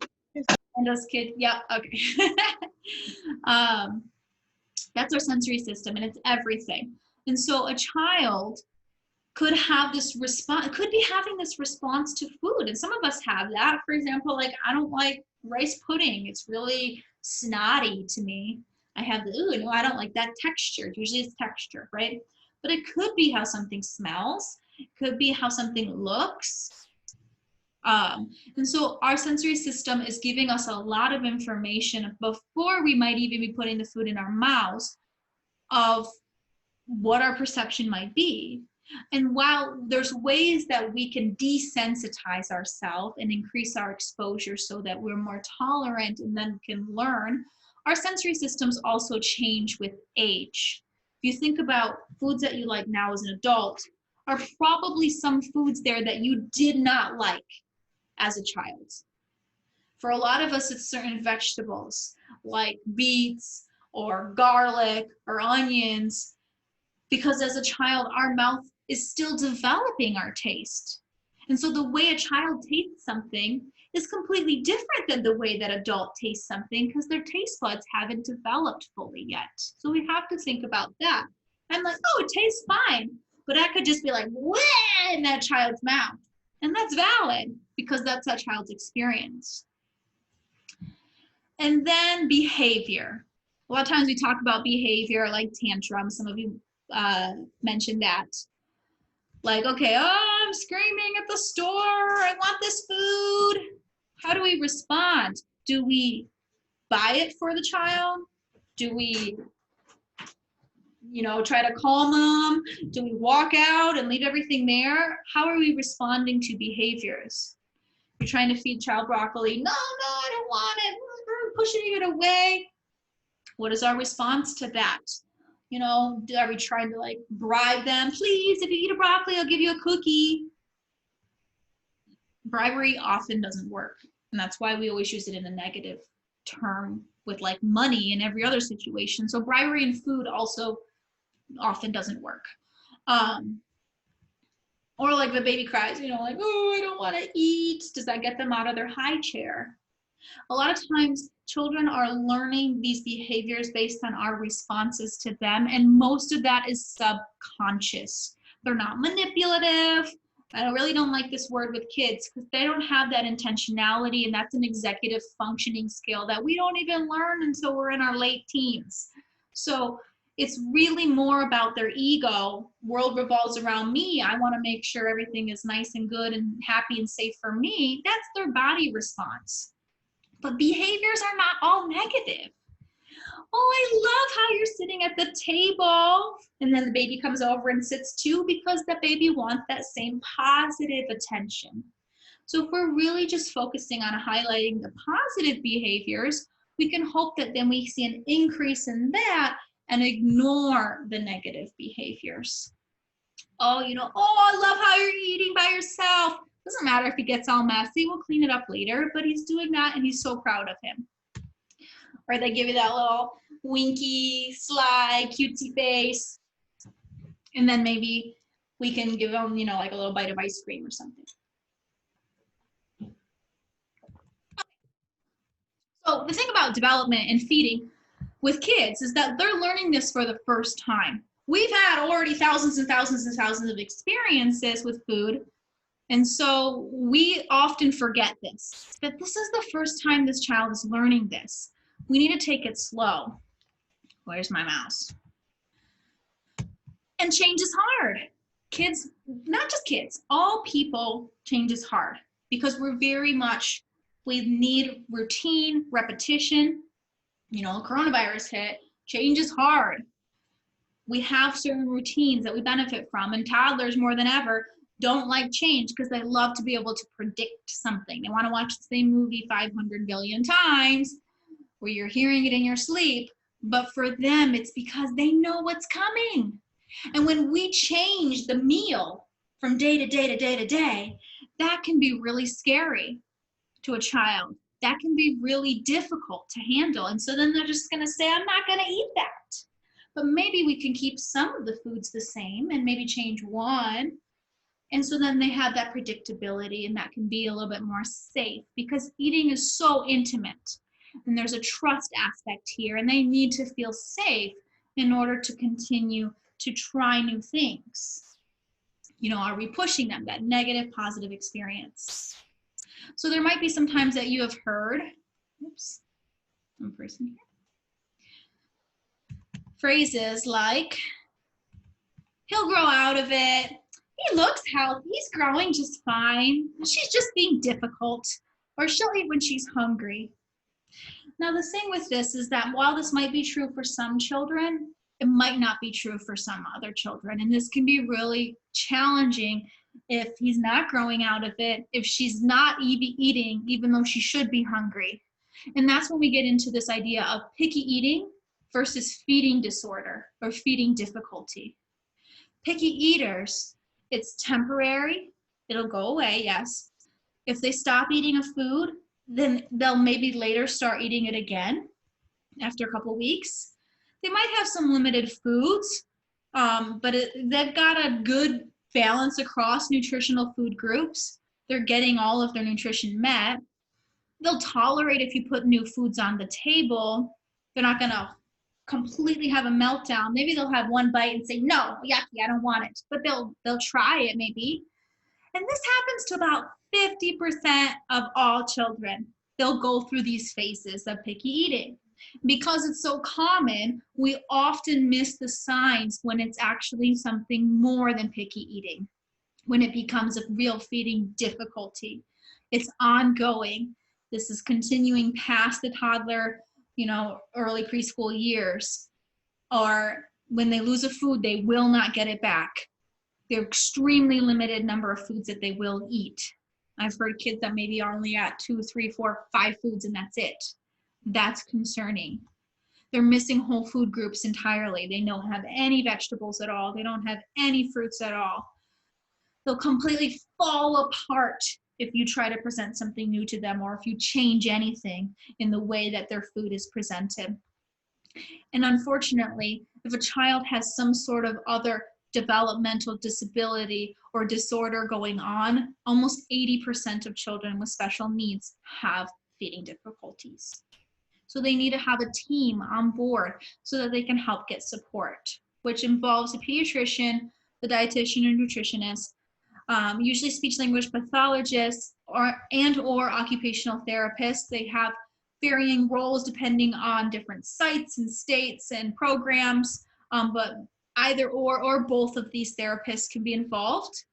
Speaker 1: Windows kid, yep, okay. That's our sensory system, and it's everything. And so a child could have this response, could be having this response to food. And some of us have that. For example, like, I don't like rice pudding. It's really snotty to me. I have the, ooh, no, I don't like that texture. Usually it's texture, right? But it could be how something smells. It could be how something looks. And so our sensory system is giving us a lot of information before we might even be putting the food in our mouths of what our perception might be. And while there's ways that we can desensitize ourselves and increase our exposure so that we're more tolerant and then can learn, our sensory systems also change with age. If you think about foods that you like now as an adult, are probably some foods there that you did not like as a child. For a lot of us, it's certain vegetables like beets or garlic or onions, because as a child, our mouth is still developing our taste. And so the way a child tastes something is completely different than the way that adult tastes something, because their taste buds haven't developed fully yet. So we have to think about that. I'm like, oh, it tastes fine, but I could just be like, wah, in that child's mouth. And that's valid because that's that child's experience. And then behavior. A lot of times we talk about behavior like tantrums. Some of you mentioned that. Like, okay, oh, I'm screaming at the store. I want this food. How do we respond? Do we buy it for the child? Do we, try to calm them? Do we walk out and leave everything there? How are we responding to behaviors? You're trying to feed child broccoli. No, I don't want it. We're pushing it away. What is our response to that? Are we trying to like bribe them? Please, if you eat a broccoli, I'll give you a cookie. Bribery often doesn't work. And that's why we always use it in a negative term with like money in every other situation. So bribery in food also often doesn't work. Or like the baby cries, like, oh, I don't want to eat. Does that get them out of their high chair? A lot of times children are learning these behaviors based on our responses to them, and most of that is subconscious. They're not manipulative. I really don't like this word with kids because they don't have that intentionality, and that's an executive functioning skill that we don't even learn until we're in our late teens. So it's really more about their ego. World revolves around me. I want to make sure everything is nice and good and happy and safe for me. That's their body response. But behaviors are not all negative. Oh, I love how you're sitting at the table. And then the baby comes over and sits too, because the baby wants that same positive attention. So if we're really just focusing on highlighting the positive behaviors, we can hope that then we see an increase in that and ignore the negative behaviors. Oh, oh, I love how you're eating by yourself. Doesn't matter if he gets all messy, we'll clean it up later, but he's doing that and he's so proud of him. Or they give you that little winky, sly, cutesy face. And then maybe we can give them, like a little bite of ice cream or something. So the thing about development and feeding with kids is that they're learning this for the first time. We've had already thousands and thousands and thousands of experiences with food. And so we often forget this, that this is the first time this child is learning this. We need to take it slow. Where's my mouse? And change is hard. Kids, not just kids, all people, change is hard because we need routine, repetition. Coronavirus hit, change is hard. We have certain routines that we benefit from, and toddlers more than ever don't like change because they love to be able to predict something. They want to watch the same movie 500 billion times where you're hearing it in your sleep, but for them, it's because they know what's coming. And when we change the meal from day to day to day to day, that can be really scary to a child. That can be really difficult to handle. And so then they're just going to say, I'm not going to eat that. But maybe we can keep some of the foods the same and maybe change one. And so then they have that predictability, and that can be a little bit more safe because eating is so intimate. And there's a trust aspect here, and they need to feel safe in order to continue to try new things. You know, are we pushing them, that negative, positive experience? So there might be some times that you have heard, oops, one person here, phrases like, he'll grow out of it. He looks healthy. He's growing just fine. She's just being difficult. Or she'll eat when she's hungry. Now, the thing with this is that while this might be true for some children, it might not be true for some other children. And this can be really challenging if he's not growing out of it, if she's not eating, even though she should be hungry. And that's when we get into this idea of picky eating versus feeding disorder or feeding difficulty. Picky eaters, it's temporary, it'll go away, yes. If they stop eating a food, then they'll maybe later start eating it again after a couple weeks. They might have some limited foods, but they've got a good balance across nutritional food groups. They're getting all of their nutrition met. They'll tolerate if you put new foods on the table. They're not gonna completely have a meltdown. Maybe they'll have one bite and say, no, yucky, I don't want it. But they'll try it maybe. And this happens to about 50% of all children. They'll go through these phases of picky eating. Because it's so common, we often miss the signs when it's actually something more than picky eating, when it becomes a real feeding difficulty. It's ongoing. This is continuing past the toddler, early preschool years, or when they lose a food, they will not get it back. They're extremely limited number of foods that they will eat. I've heard kids that maybe are only at 2, 3, 4, 5 foods and that's it. That's concerning. They're missing whole food groups entirely. They don't have any vegetables at all. They don't have any fruits at all. They'll completely fall apart if you try to present something new to them or if you change anything in the way that their food is presented. And unfortunately, if a child has some sort of other developmental disability or disorder going on, almost 80% of children with special needs have feeding difficulties. So they need to have a team on board so that they can help get support, which involves a pediatrician, the dietitian or nutritionist, usually speech language pathologists or occupational therapists. They have varying roles depending on different sites and states and programs, but either or both of these therapists can be involved.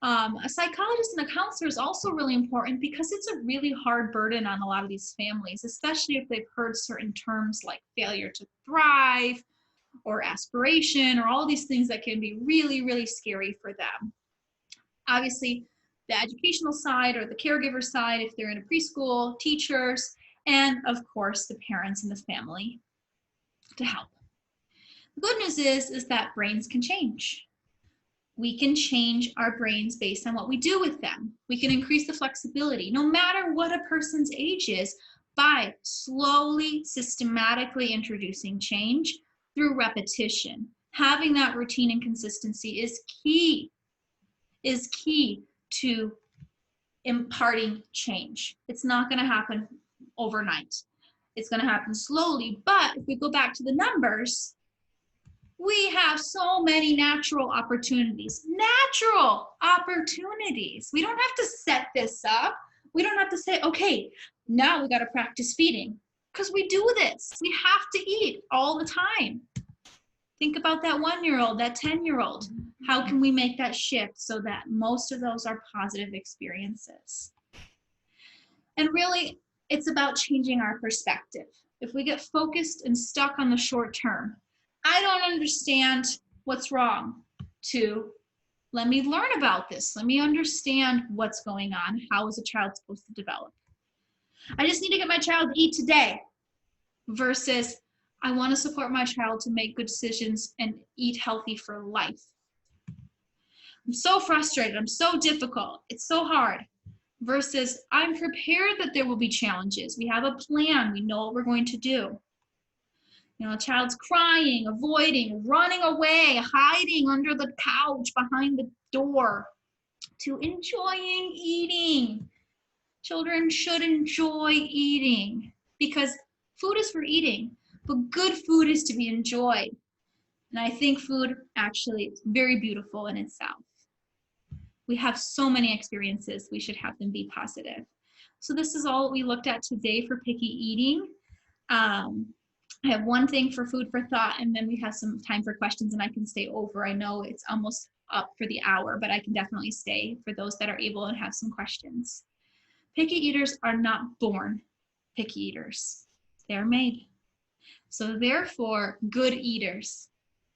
Speaker 1: A psychologist and a counselor is also really important because it's a really hard burden on a lot of these families, especially if they've heard certain terms like failure to thrive or aspiration or all these things that can be really, really scary for them. Obviously, the educational side or the caregiver side, if they're in a preschool, teachers, and of course, the parents and the family to help. The good news is that brains can change. We can change our brains based on what we do with them. We can increase the flexibility, no matter what a person's age is, by slowly, systematically introducing change through repetition. Having that routine and consistency is key to imparting change. It's not going to happen overnight. It's going to happen slowly. But if we go back to the numbers, we have so many natural opportunities. Natural opportunities. We don't have to set this up. We don't have to say, okay, now we got to practice feeding. Because we do this. We have to eat all the time. Think about that 1-year-old, that 10-year-old. How can we make that shift so that most of those are positive experiences? And really, it's about changing our perspective. If we get focused and stuck on the short term, I don't understand what's wrong, to let me learn about this. Let me understand what's going on. How is a child supposed to develop? I just need to get my child to eat today versus I want to support my child to make good decisions and eat healthy for life. I'm so frustrated. I'm so difficult. It's so hard. Versus I'm prepared that there will be challenges. We have a plan. We know what we're going to do. A child's crying, avoiding, running away, hiding under the couch behind the door, to enjoying eating. Children should enjoy eating because food is for eating, but good food is to be enjoyed. And I think food actually is very beautiful in itself. We have so many experiences. We should have them be positive. So this is all we looked at today for picky eating. I have one thing for food for thought, and then we have some time for questions, and I can stay over. I know it's almost up for the hour, but I can definitely stay for those that are able and have some questions. Picky eaters are not born picky eaters. They're made. So therefore, good eaters,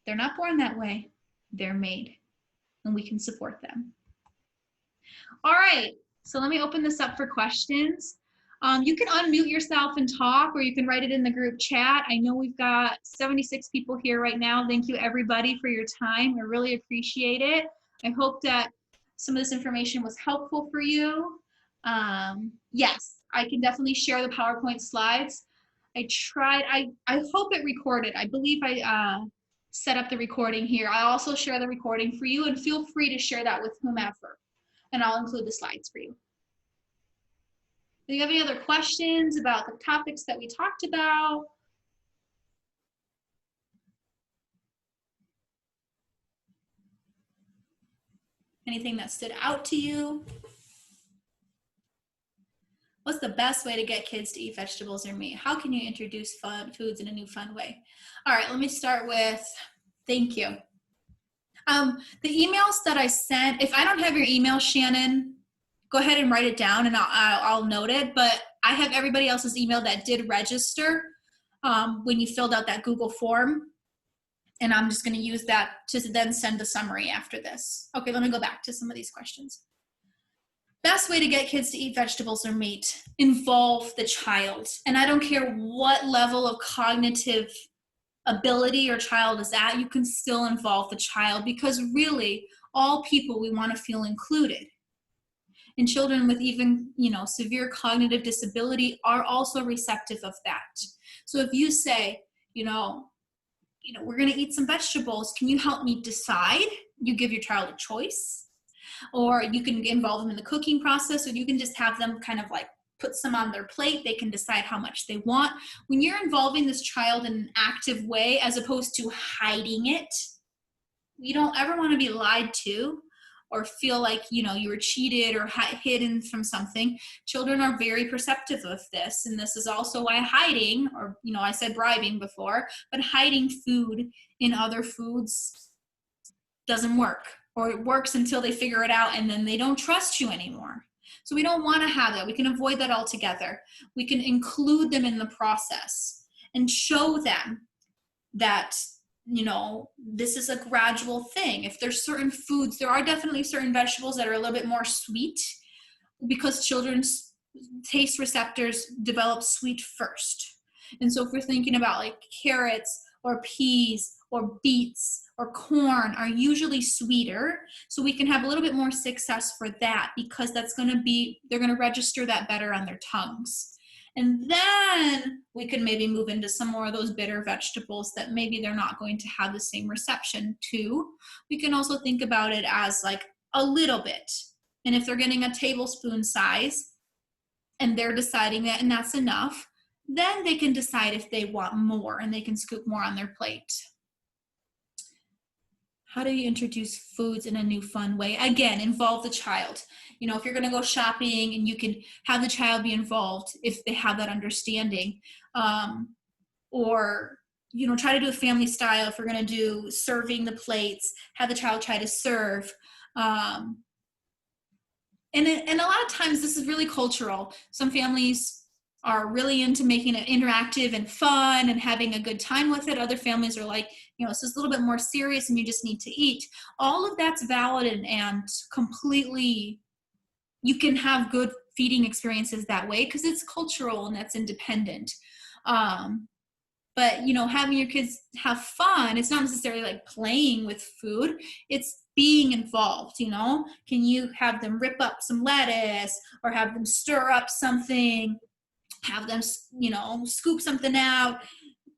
Speaker 1: they're not born that way. They're made, and we can support them. All right, so let me open this up for questions. You can unmute yourself and talk, or you can write it in the group chat. I know we've got 76 people here right now. Thank you, everybody, for your time. I really appreciate it. I hope that some of this information was helpful for you. Yes, I can definitely share the PowerPoint slides. I hope it recorded. I believe I set up the recording here. I'll also share the recording for you, and feel free to share that with whomever, and I'll include the slides for you. Do you have any other questions about the topics that we talked about? Anything that stood out to you? What's the best way to get kids to eat vegetables or meat? How can you introduce fun foods in a new fun way? All right, let me start with, thank you. The emails that I sent, if I don't have your email, Shannon, go ahead and write it down and I'll note it, but I have everybody else's email that did register when you filled out that Google form, and I'm just gonna use that to then send the summary after this. Okay, let me go back to some of these questions. Best way to get kids to eat vegetables or meat, involve the child. And I don't care what level of cognitive ability your child is at, you can still involve the child, because really all people, we want to feel included. And children with even, severe cognitive disability are also receptive of that. So if you say, we're going to eat some vegetables, can you help me decide? You give your child a choice. Or you can involve them in the cooking process, or you can just have them kind of like put some on their plate. They can decide how much they want. When you're involving this child in an active way, as opposed to hiding it, you don't ever want to be lied to or feel like, you were cheated or hidden from something. Children are very perceptive of this. And this is also why hiding, or, I said bribing before, but hiding food in other foods doesn't work, or it works until they figure it out and then they don't trust you anymore. So we don't want to have that. We can avoid that altogether. We can include them in the process and show them that, this is a gradual thing. If there's certain foods, there are definitely certain vegetables that are a little bit more sweet, because children's taste receptors develop sweet first. And so if we're thinking about like carrots or peas or beets or corn, are usually sweeter. So we can have a little bit more success for that, because that's going to be, they're going to register that better on their tongues. And then we can maybe move into some more of those bitter vegetables that maybe they're not going to have the same reception to. We can also think about it as like a little bit. And if they're getting a tablespoon size and they're deciding that, and that's enough, then they can decide if they want more and they can scoop more on their plate. How do you introduce foods in a new fun way? Again, involve the child. If you're going to go shopping, and you can have the child be involved if they have that understanding. Or, try to do a family style. If we're going to do serving the plates, have the child try to serve. And a lot of times this is really cultural. Some families are really into making it interactive and fun and having a good time with it. Other families are like, this is a little bit more serious and you just need to eat. All of that's valid and completely, you can have good feeding experiences that way because it's cultural and that's independent. But, having your kids have fun, it's not necessarily like playing with food. It's being involved, Can you have them rip up some lettuce or have them stir up something, have them, scoop something out?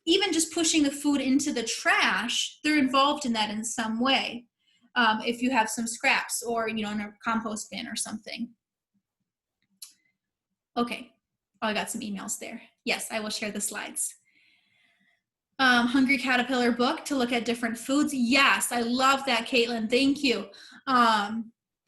Speaker 1: Even just pushing the food into the trash, they're involved in that in some way. If you have some scraps or, in a compost bin or something. Okay. Oh, I got some emails there. Yes, I will share the slides. Hungry Caterpillar book to look at different foods. Yes, I love that, Caitlin. Thank you.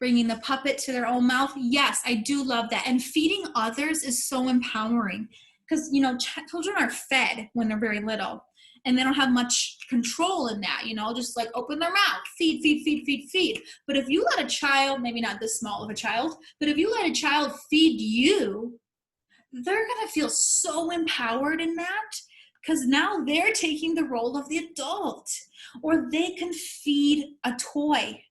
Speaker 1: bringing the puppet to their own mouth. Yes, I do love that. And feeding others is so empowering because, you know, children are fed when they're very little and they don't have much control in that, you know, just like open their mouth, feed, feed, feed, feed, feed. But if you let a child, maybe not this small of a child, but if you let a child feed you, they're going to feel so empowered in that because now they're taking the role of the adult, or they can feed a toy,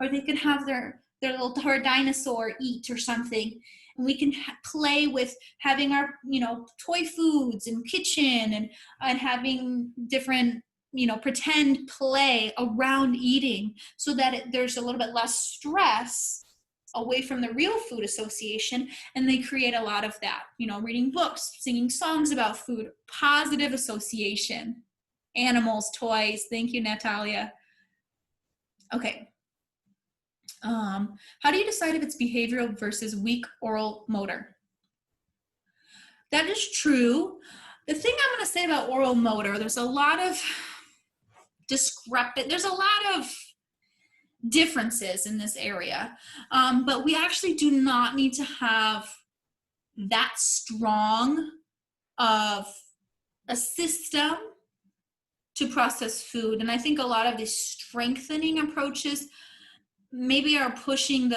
Speaker 1: or they can have their little toy dinosaur eat or something. And we can play with having our, you know, toy foods and kitchen and having different, you know, pretend play around eating so that there's a little bit less stress away from the real food association. And they create a lot of that, you know, reading books, singing songs about food, positive association, animals, toys. Thank you, Natalia. Okay. How do you decide if it's behavioral versus weak oral motor? That is true. The thing I'm going to say about oral motor, there's a lot of there's a lot of differences in this area, but we actually do not need to have that strong of a system to process food. And I think a lot of these strengthening approaches maybe are pushing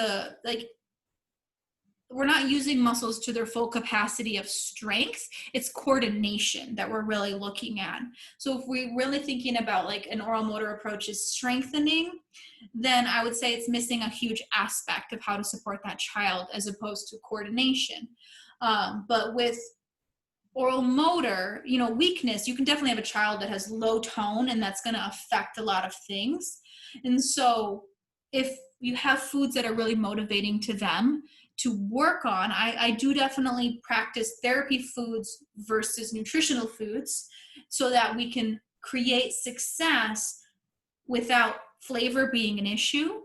Speaker 1: we're not using muscles to their full capacity of strength. It's coordination that we're really looking at. So if we're really thinking about like an oral motor approach is strengthening, then I would say it's missing a huge aspect of how to support that child as opposed to coordination. But with oral motor, you know, weakness, you can definitely have a child that has low tone, and that's going to affect a lot of things. And so if you have foods that are really motivating to them to work on, I do definitely practice therapy foods versus nutritional foods so that we can create success without flavor being an issue,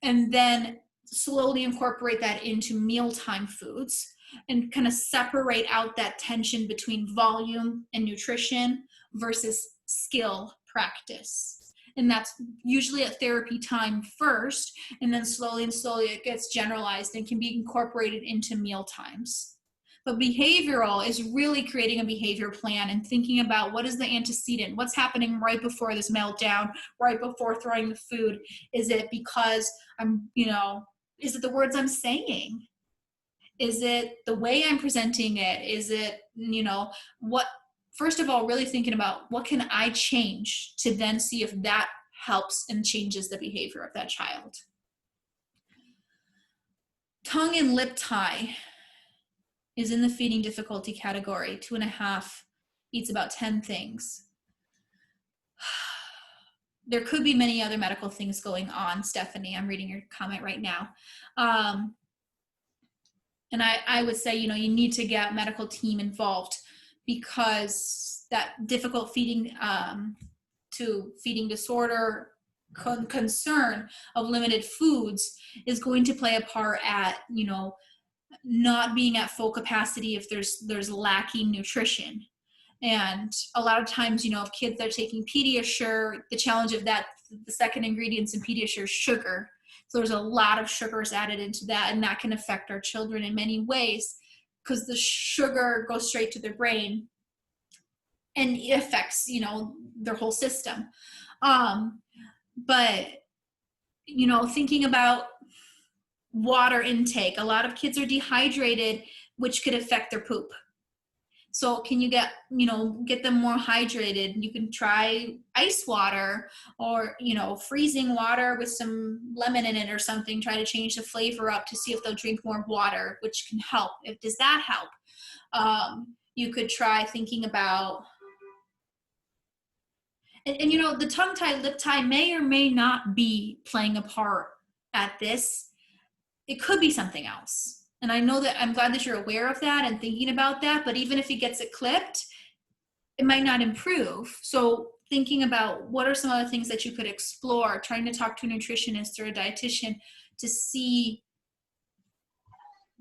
Speaker 1: and then slowly incorporate that into mealtime foods and kind of separate out that tension between volume and nutrition versus skill practice. And that's usually at therapy time first, and then slowly it gets generalized and can be incorporated into meal times. But behavioral is really creating a behavior plan and thinking about what is the antecedent, what's happening right before this meltdown, right before throwing the food. Is it because I'm, you know, is it the words I'm saying? Is it the way I'm presenting it? Is it, you know, what, first of all, really thinking about what can I change to then see if that helps and changes the behavior of that child. Tongue and lip tie is in the feeding difficulty category. 2.5 eats about 10 things. There could be many other medical things going on, Stephanie. I'm reading your comment right now. And I would say, you know, you need to get medical team involved because that difficult feeding to feeding disorder concern of limited foods is going to play a part at, you know, not being at full capacity if there's lacking nutrition. And a lot of times, you know, if kids are taking Pediasure, the challenge of that, the second ingredients in Pediasure is sugar. So there's a lot of sugars added into that, and that can affect our children in many ways because the sugar goes straight to their brain and it affects, you know, their whole system. But, you know, thinking about water intake, a lot of kids are dehydrated, which could affect their poop. So can you get them more hydrated? You can try ice water or, you know, freezing water with some lemon in it or something, try to change the flavor up to see if they'll drink more water, which can help. Does that help? You could try thinking about, and you know, the tongue tie, lip tie may or may not be playing a part at this. It could be something else. And I know that I'm glad that you're aware of that and thinking about that, but even if he gets it clipped, it might not improve. So thinking about what are some other things that you could explore, trying to talk to a nutritionist or a dietitian to see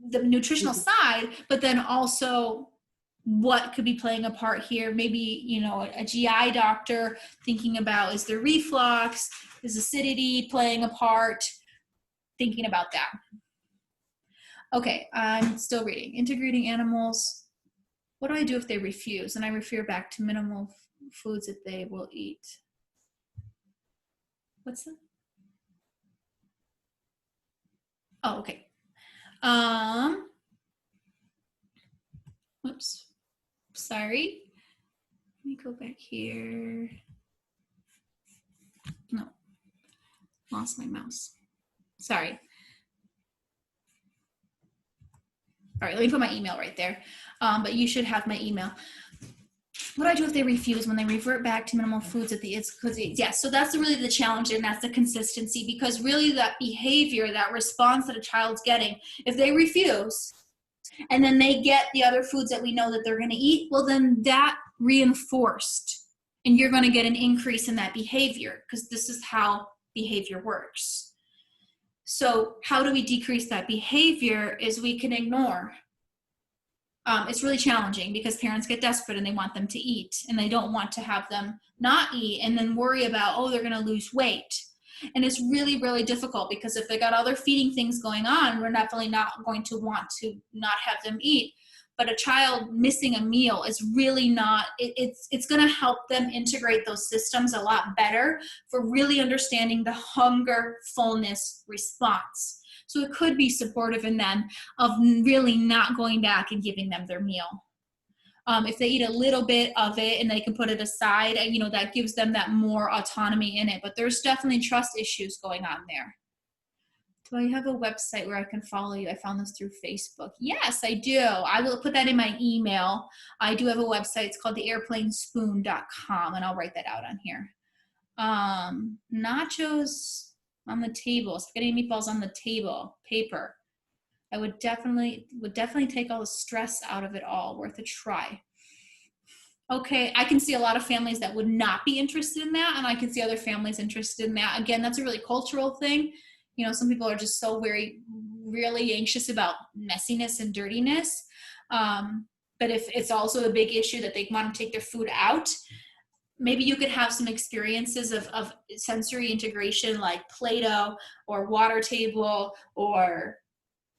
Speaker 1: the nutritional side, but then also what could be playing a part here. Maybe, you know, a GI doctor thinking about, is there reflux? Is acidity playing a part? thinking about that. Okay, I'm still reading. Integrating animals. What do I do if they refuse? And I refer back to minimal foods that they will eat. What's that? Oh, okay. Whoops. Sorry. Let me go back here. No. Lost my mouse. Sorry. All right, let me put my email right there. But you should have my email. What do I do if they refuse when they revert back to minimal foods at the yes, so that's really the challenge, and that's the consistency, because really that behavior, that response that a child's getting, if they refuse and then they get the other foods that we know that they're going to eat, well, then that reinforced, and you're going to get an increase in that behavior, because this is how behavior works. So how do we decrease that behavior is we can ignore. It's really challenging because parents get desperate and they want them to eat, and they don't want to have them not eat and then worry about, oh, they're going to lose weight. And it's really, really difficult, because if they got other feeding things going on, we're definitely not going to want to not have them eat. But a child missing a meal is really not, it's going to help them integrate those systems a lot better for really understanding the hunger fullness response. So it could be supportive in them of really not going back and giving them their meal. If they eat a little bit of it and they can put it aside, you know, that gives them that more autonomy in it. But there's definitely trust issues going on there. Do I have a website where I can follow you? I found this through Facebook. Yes, I do. I will put that in my email. I do have a website. It's called theairplanespoon.com, and I'll write that out on here. Nachos on the table, spaghetti and meatballs on the table, paper. I would definitely take all the stress out of it all. Worth a try. Okay, I can see a lot of families that would not be interested in that, and I can see other families interested in that. Again, that's a really cultural thing. You know, some people are just so really anxious about messiness and dirtiness. But if it's also a big issue that they want to take their food out, maybe you could have some experiences of sensory integration, like Play-Doh or water table, or,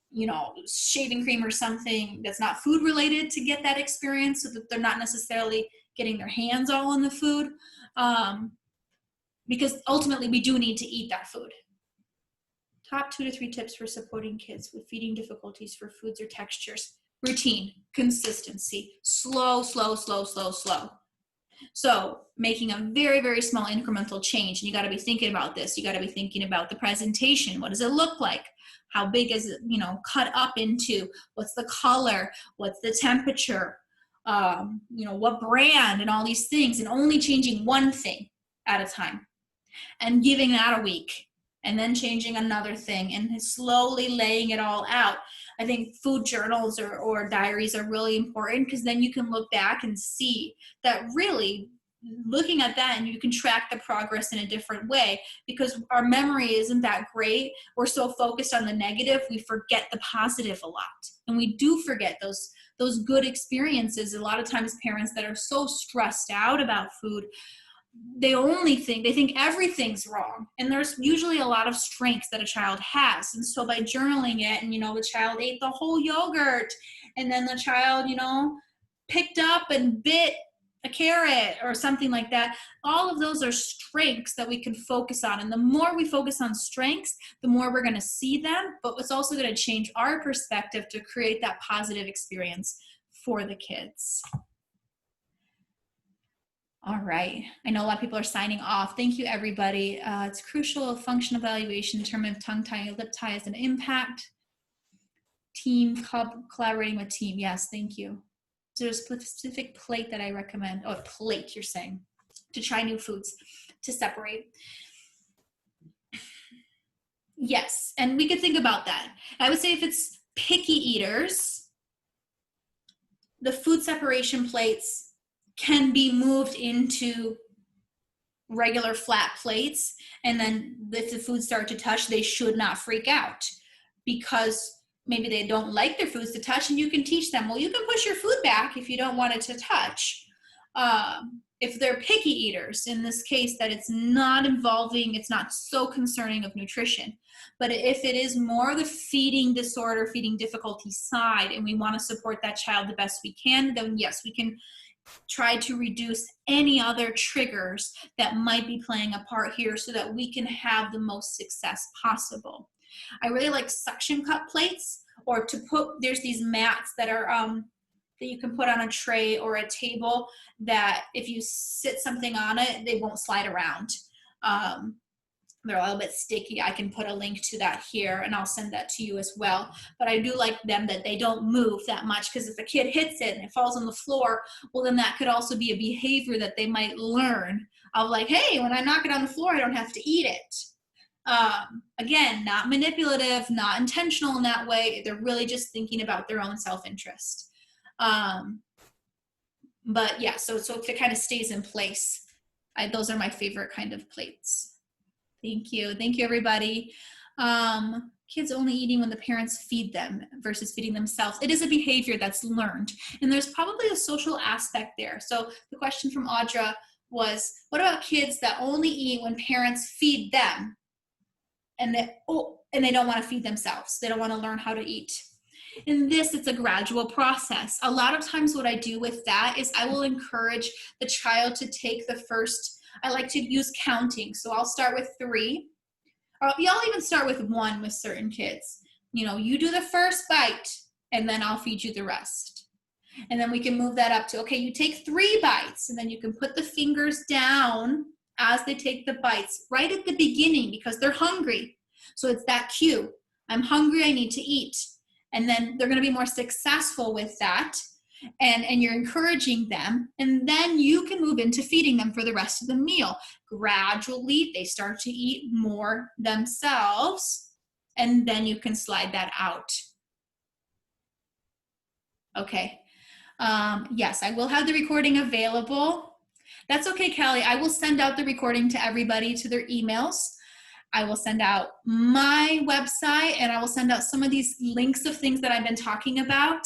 Speaker 1: you know, shaving cream or something that's not food related, to get that experience, so that they're not necessarily getting their hands all on the food. Because ultimately we do need to eat that food. Top 2 to 3 tips for supporting kids with feeding difficulties for foods or textures. Routine, consistency, slow. So making a very, very small incremental change, and you got to be thinking about this. You got to be thinking about the presentation. What does it look like? How big is it, you know, cut up into? What's the color? What's the temperature? You know, what brand, and all these things, and only changing one thing at a time, and giving that a week, and then changing another thing, and slowly laying it all out. I think food journals or diaries are really important, because then you can look back and see that really looking at that, and you can track the progress in a different way, because our memory isn't that great. We're so focused on the negative, we forget the positive a lot. And we do forget those good experiences. A lot of times parents that are so stressed out about food, they think everything's wrong, and there's usually a lot of strengths that a child has. And so by journaling it, and, you know, the child ate the whole yogurt, and then the child, you know, picked up and bit a carrot or something like that, all of those are strengths that we can focus on. And the more we focus on strengths, the more we're going to see them, but it's also going to change our perspective to create that positive experience for the kids. All right. I know a lot of people are signing off. Thank you, everybody. It's crucial. Function evaluation, determine if tongue tie or lip tie has an impact. Team, collaborating with team. Yes, thank you. Is there a specific plate that I recommend? Oh, plate, you're saying, to try new foods, to separate. Yes, and we could think about that. I would say if it's picky eaters, the food separation plates can be moved into regular flat plates, and then if the foods start to touch, they should not freak out, because maybe they don't like their foods to touch, and you can teach them, well, you can push your food back if you don't want it to touch. if they're picky eaters, in this case, that it's not involving, it's not so concerning of nutrition. But if it is more the feeding disorder, feeding difficulty side, and we want to support that child the best we can, then yes, we can try to reduce any other triggers that might be playing a part here so that we can have the most success possible. I really like suction cup plates, or to put, there's these mats that are that you can put on a tray or a table that if you sit something on it, they won't slide around. They're a little bit sticky. I can put a link to that here, and I'll send that to you as well. But I do like them that they don't move that much, because if a kid hits it and it falls on the floor, well, then that could also be a behavior that they might learn of, like, hey, when I knock it on the floor, I don't have to eat it. Again, not manipulative, not intentional in that way. They're really just thinking about their own self-interest. But yeah, so if it kind of stays in place, those are my favorite kind of plates. Thank you. Thank you, everybody. Kids only eating when the parents feed them versus feeding themselves. It is a behavior that's learned, and there's probably a social aspect there. So the question from Audra was, what about kids that only eat when parents feed them, and they don't want to feed themselves? They don't want to learn how to eat. In this, it's a gradual process. A lot of times what I do with that is I will encourage the child to take the first, I like to use counting. So I'll start with 3, or y'all even start with 1 with certain kids. You know, you do the first bite, and then I'll feed you the rest. And then we can move that up to, okay, you take 3 bites, and then you can put the fingers down as they take the bites right at the beginning, because they're hungry. So it's that cue. I'm hungry, I need to eat. And then they're going to be more successful with that, and you're encouraging them, and then you can move into feeding them for the rest of the meal. Gradually, they start to eat more themselves, and then you can slide that out. Okay. Yes, I will have the recording available. That's okay, Callie. I will send out the recording to everybody, to their emails. I will send out my website, and I will send out some of these links of things that I've been talking about.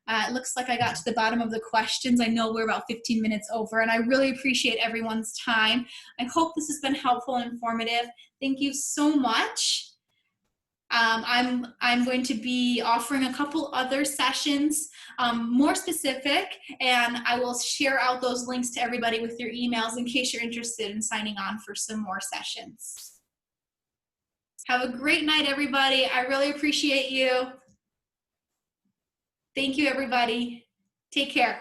Speaker 1: It looks like I got to the bottom of the questions. I know we're about 15 minutes over, and I really appreciate everyone's time. I hope this has been helpful and informative. Thank you so much. I'm going to be offering a couple other sessions, more specific, and I will share out those links to everybody with your emails in case you're interested in signing on for some more sessions. Have a great night, everybody. I really appreciate you. Thank you, everybody. Take care.